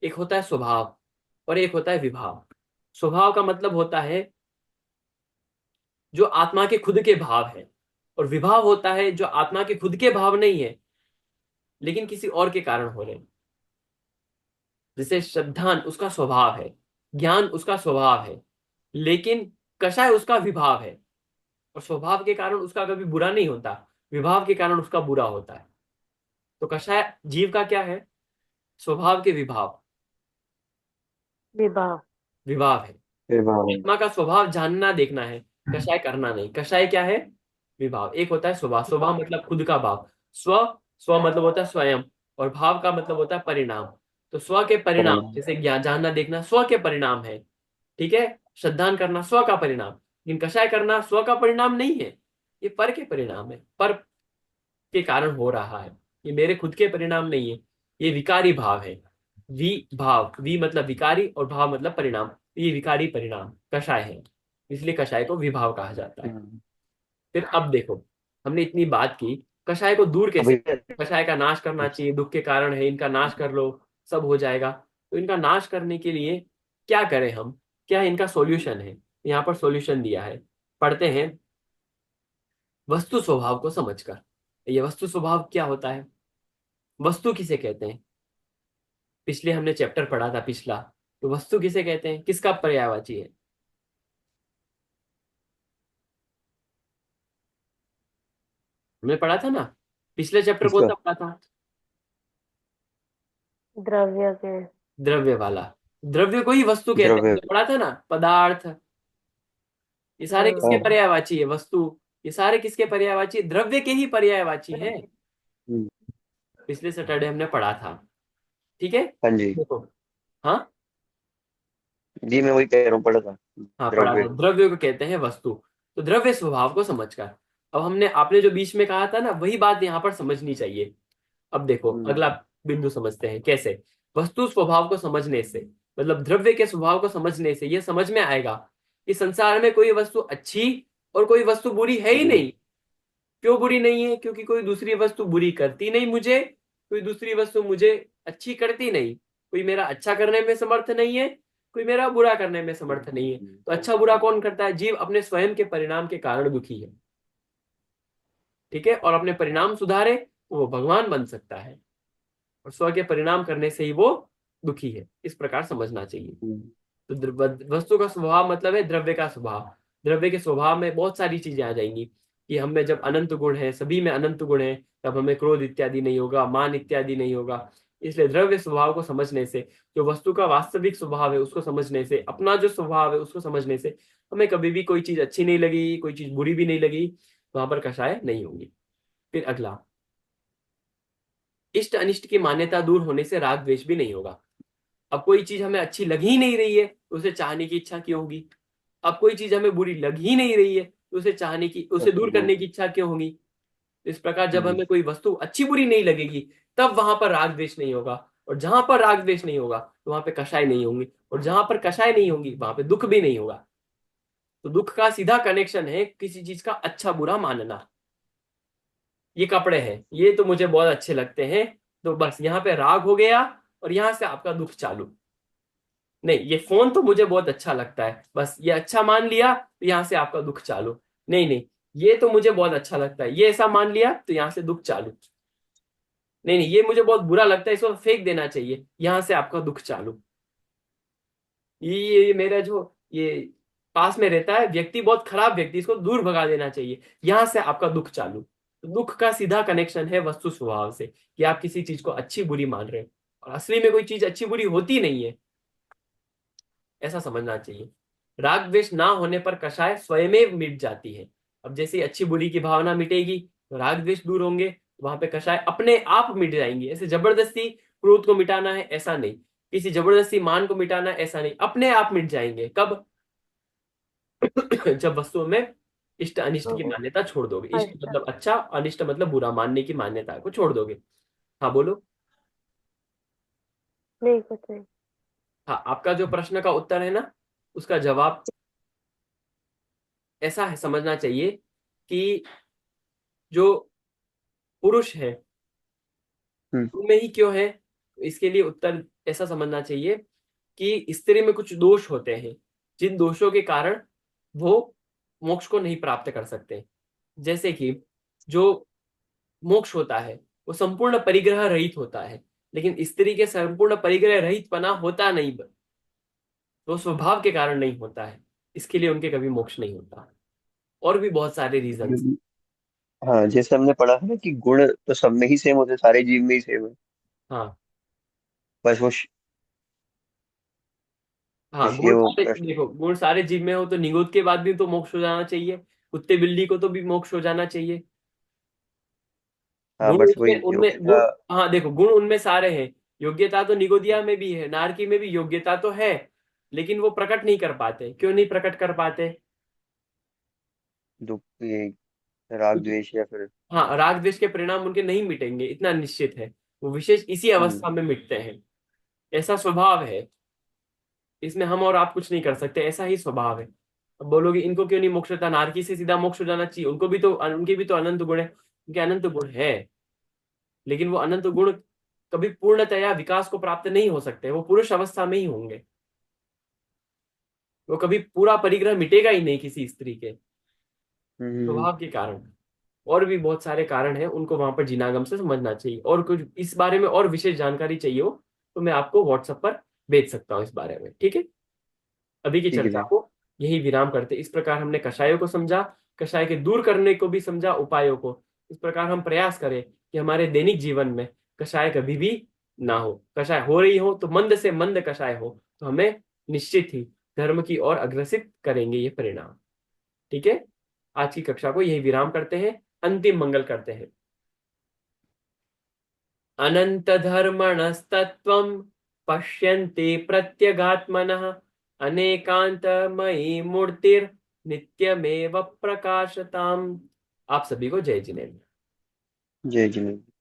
एक होता है स्वभाव और एक होता है विभाव। स्वभाव का मतलब होता है जो आत्मा के खुद के भाव है, और विभाव होता है जो आत्मा के खुद के भाव नहीं है लेकिन किसी और के कारण हो रहे हैं। जैसे श्रद्धान उसका स्वभाव है, ज्ञान उसका स्वभाव है, लेकिन कषाय उसका विभाव है। और स्वभाव के कारण उसका कभी बुरा नहीं होता, विभाव के कारण उसका बुरा होता है। तो कषाय जीव का क्या है? स्वभाव के विभाव, विवाह। विभाव है। विभाव। आत्मा का स्वभाव जानना देखना है, कषाय करना नहीं। कषाय क्या है? विभाव। एक होता है स्वभाव, स्वभाव मतलब खुद का भाव। स्व, स्व मतलब होता है स्वयं, और भाव का मतलब होता है परिणाम। तो स्व के परिणाम, परिणाम। जैसे ज्ञान जानना देखना स्व के परिणाम है। ठीक है, श्रद्धान करना स्व का परिणाम, लेकिन कषाय करना स्व का परिणाम नहीं है, ये पर के परिणाम है, पर के कारण हो रहा है। ये मेरे खुद के परिणाम नहीं है, ये विकारी भाव है। वी भाव, वी मतलब विकारी और भाव मतलब परिणाम, ये विकारी परिणाम कषाय है, इसलिए कषाय को विभाव कहा जाता है। हम्म। फिर अब देखो, हमने इतनी बात की, कषाय को दूर कैसे? अभी। कषाय का नाश करना चाहिए, दुख के कारण है, इनका नाश कर लो, सब हो जाएगा। तो इनका नाश करने के लिए क्या करें हम? क्या इनका सॉल्यूशन है? यहाँ पर सॉल्यूशन दिया है, पढ़ते हैं। वस्तु स्वभाव को समझकर। ये वस्तु स्वभाव क्या होता है? वस्तु किसे कहते हैं? पिछले हमने चैप्टर पढ़ा था पिछला, तो वस्तु किसे कहते हैं, किसका पर्यायवाची है? हमने पढ़ा था ना, पिछले चैप्टर कौन इसका। सा पढ़ा था? द्रव्य के। द्रव्य वाला। द्रव्य को ही वस्तु कहते हैं, द्रव्य। हमने पढ़ा था ना, पदार्थ। ये सारे किसके हाँ। हाँ। पर्यायवाची है? वस्तु। ये सारे किसके पर्यायवाची? द्रव्य के ही पर्यायवाची है। हम्म। पिछले सैटरडे हमने पढ़ा था। ठीक है, हाँ जी। देखो। हाँ, जी, मैं वही कह रहा हूँ, पढ़ा था। हाँ पढ़ा द्रव्य। था। द्रव्य को कहते हैं वस्तु। तो द्रव्य स्वभाव को समझकर, अब हमने आपने जो बीच में कहा था ना, वही बात यहाँ पर समझनी चाहिए। अब देखो हम्म। अगला बिंदु समझते हैं कैसे। वस्तु स्वभाव को समझने से, मतलब द्रव्य के स्वभाव को समझने से यह समझ में आएगा कि संसार में कोई वस्तु अच्छी और कोई वस्तु बुरी है ही हम्म। नहीं। क्यों बुरी नहीं है? क्योंकि कोई दूसरी वस्तु बुरी करती नहीं मुझे, कोई दूसरी वस्तु मुझे अच्छी करती नहीं। कोई मेरा अच्छा करने में समर्थ नहीं है, कोई मेरा बुरा करने में समर्थ नहीं है। तो अच्छा बुरा कौन करता है? जीव अपने स्वयं के परिणाम के कारण दुखी है। ठीक है, और अपने परिणाम सुधारे तो वो भगवान बन सकता है, और स्व के परिणाम करने से ही वो दुखी है। इस प्रकार समझना चाहिए। हम्म। तो वस्तु का स्वभाव मतलब है द्रव्य का स्वभाव। द्रव्य के स्वभाव में बहुत सारी चीजें आ जाएंगी कि हम में जब अनंत गुण है, सभी में अनंत गुण है, तब हमें क्रोध इत्यादि नहीं होगा, मान इत्यादि नहीं होगा। इसलिए द्रव्य स्वभाव को समझने से, जो वस्तु का वास्तविक स्वभाव है उसको समझने से, अपना जो स्वभाव है उसको समझने से, हमें कभी भी कोई चीज अच्छी नहीं लगी, कोई चीज बुरी भी नहीं लगी, वहां पर कषाय नहीं होंगी। फिर अगला, इष्ट अनिष्ट की मान्यता दूर होने से राग द्वेष भी नहीं होगा। अब कोई चीज हमें अच्छी लग ही नहीं रही है तो उसे चाहने की इच्छा क्यों होगी? अब कोई चीज हमें बुरी लग ही नहीं रही है तो उसे चाहने की, उसे दूर करने की इच्छा क्यों होगी? इस प्रकार जब हम्म। हमें कोई वस्तु अच्छी बुरी नहीं लगेगी, तब वहां पर राग द्वेष नहीं होगा। और जहां पर राग द्वेष नहीं होगा तो वहां पे कषाय नहीं होंगी, और जहां पर कषाय नहीं होंगी वहां पे दुख भी नहीं होगा। तो दुख का सीधा कनेक्शन है किसी चीज का अच्छा बुरा मानना। ये कपड़े हैं, ये तो मुझे बहुत अच्छे लगते हैं, तो बस यहाँ पे राग हो गया और यहाँ से आपका दुख चालू। नहीं, ये फोन तो मुझे बहुत अच्छा लगता है, बस ये अच्छा मान लिया तो यहाँ से आपका दुख चालू। नहीं नहीं, ये तो मुझे बहुत अच्छा लगता है, ये ऐसा मान लिया तो यहाँ से दुख चालू। नहीं नहीं, ये मुझे बहुत बुरा लगता है, इसको फेंक देना चाहिए, यहाँ से आपका दुख चालू। ये मेरा जो ये पास में रहता है व्यक्ति, बहुत खराब व्यक्ति, इसको दूर भगा देना चाहिए, यहाँ से आपका दुख चालू। तो दुख का सीधा कनेक्शन है वस्तु स्वभाव से, कि आप किसी चीज को अच्छी बुरी मान रहे हैं, और असली में कोई चीज अच्छी बुरी होती नहीं है, ऐसा समझना चाहिए। राग द्वेष ना होने पर कषाय स्वयं मिट जाती है। अब जैसे ही अच्छी बुरी की भावना मिटेगी तो राग द्वेष दूर होंगे, वहां पे कषाय अपने आप मिट जाएंगी। ऐसे जबरदस्ती क्रोध को मिटाना है ऐसा नहीं, किसी जबरदस्ती मान को मिटाना है ऐसा नहीं, अपने आप मिट जाएंगे। कब? जब वस्तुओं में इष्ट अनिष्ट की मान्यता छोड़ दोगे। इष्ट अच्छा। मतलब अच्छा, अनिष्ट मतलब बुरा मानने की मान्यता को छोड़ दोगे। हाँ बोलो। नहीं, कुछ नहीं। हाँ, आपका जो प्रश्न का उत्तर है ना, उसका जवाब ऐसा है समझना चाहिए कि जो पुरुष है हम्म। उनमें ही क्यों है, इसके लिए उत्तर ऐसा समझना चाहिए कि स्त्री में कुछ दोष होते हैं, जिन दोषों के कारण वो मोक्ष को नहीं प्राप्त कर सकते। जैसे कि जो मोक्ष होता है वो संपूर्ण परिग्रह रहित होता है, लेकिन स्त्री के संपूर्ण परिग्रह रहित पना होता नहीं, वो स्वभाव के कारण नहीं होता है, इसके लिए उनके कभी मोक्ष नहीं होता। और भी बहुत सारे रीजंस। हाँ, जैसे हमने पढ़ा है ना कि गुण तो सब में ही सेम होते हैं, सारे जीव में ही सेम है। हाँ बस वो हाँ, इसलिए गुण वो सारे, प्रश्न। देखो गुण सारे जीव में हो तो निगोद के बाद भी तो मोक्ष हो जाना चाहिए, कुत्ते बिल्ली को तो भी मोक्ष हो जाना चाहिए। हाँ, गुण बट वही उसमें उनमें योग्यता। गुण, हाँ देखो गुण उनमें सारे हैं। योग्यता तो निगोदिया में भी है, नारकी में भी योग्यता तो है, लेकिन वो प्रकट नहीं कर पाते। क्यों नहीं प्रकट कर पाते? दुख, ये राग द्वेष या फिर। हाँ, राग द्वेष के परिणाम उनके नहीं मिटेंगे, इतना निश्चित है। वो विशेष इसी हम्म। अवस्था में मिटते हैं, ऐसा स्वभाव है। इसमें हम और आप कुछ नहीं कर सकते, ऐसा ही स्वभाव है। अब बोलोगे इनको क्यों नहीं मोक्ष होता? नारकी से सीधा मोक्ष हो जाना चाहिए, उनको भी तो, उनके भी तो अनंत गुण है, उनके अनंत गुण है, लेकिन वो अनंत गुण कभी पूर्णतया विकास को प्राप्त नहीं हो सकते, वो पुरुष अवस्था में ही होंगे। वो कभी पूरा परिग्रह मिटेगा ही नहीं किसी स्त्री के हम्म। स्वभाव के कारण। और भी बहुत सारे कारण हैं, उनको वहां पर जिनागम से समझना चाहिए। और कुछ इस बारे में और विशेष जानकारी चाहिए हो तो मैं आपको व्हाट्सएप पर भेज सकता हूँ इस बारे में। ठीक है, अभी की ठीक है चर्चा जी। को यही विराम करते। इस प्रकार हमने कषायों को समझा, कषाय के दूर करने को भी समझा, उपायों को। इस प्रकार हम प्रयास करें कि हमारे दैनिक जीवन में कषाय कभी भी ना हो। कषाय हो रही हो तो मंद से मंद कषाय हो, तो हमें निश्चित ही धर्म की ओर अग्रसित करेंगे ये परिणाम। ठीक है, आज की कक्षा को यही विराम करते हैं, अंतिम मंगल करते हैं। अनंत धर्मणस्तत्त्वं पश्यन्ति प्रत्यगात्मनः, अनेकान्तमयी मूर्तिर्नित्यमेव प्रकाशताम्। आप सभी को जय जिनेन्द्र। जय जिनेन्द्र।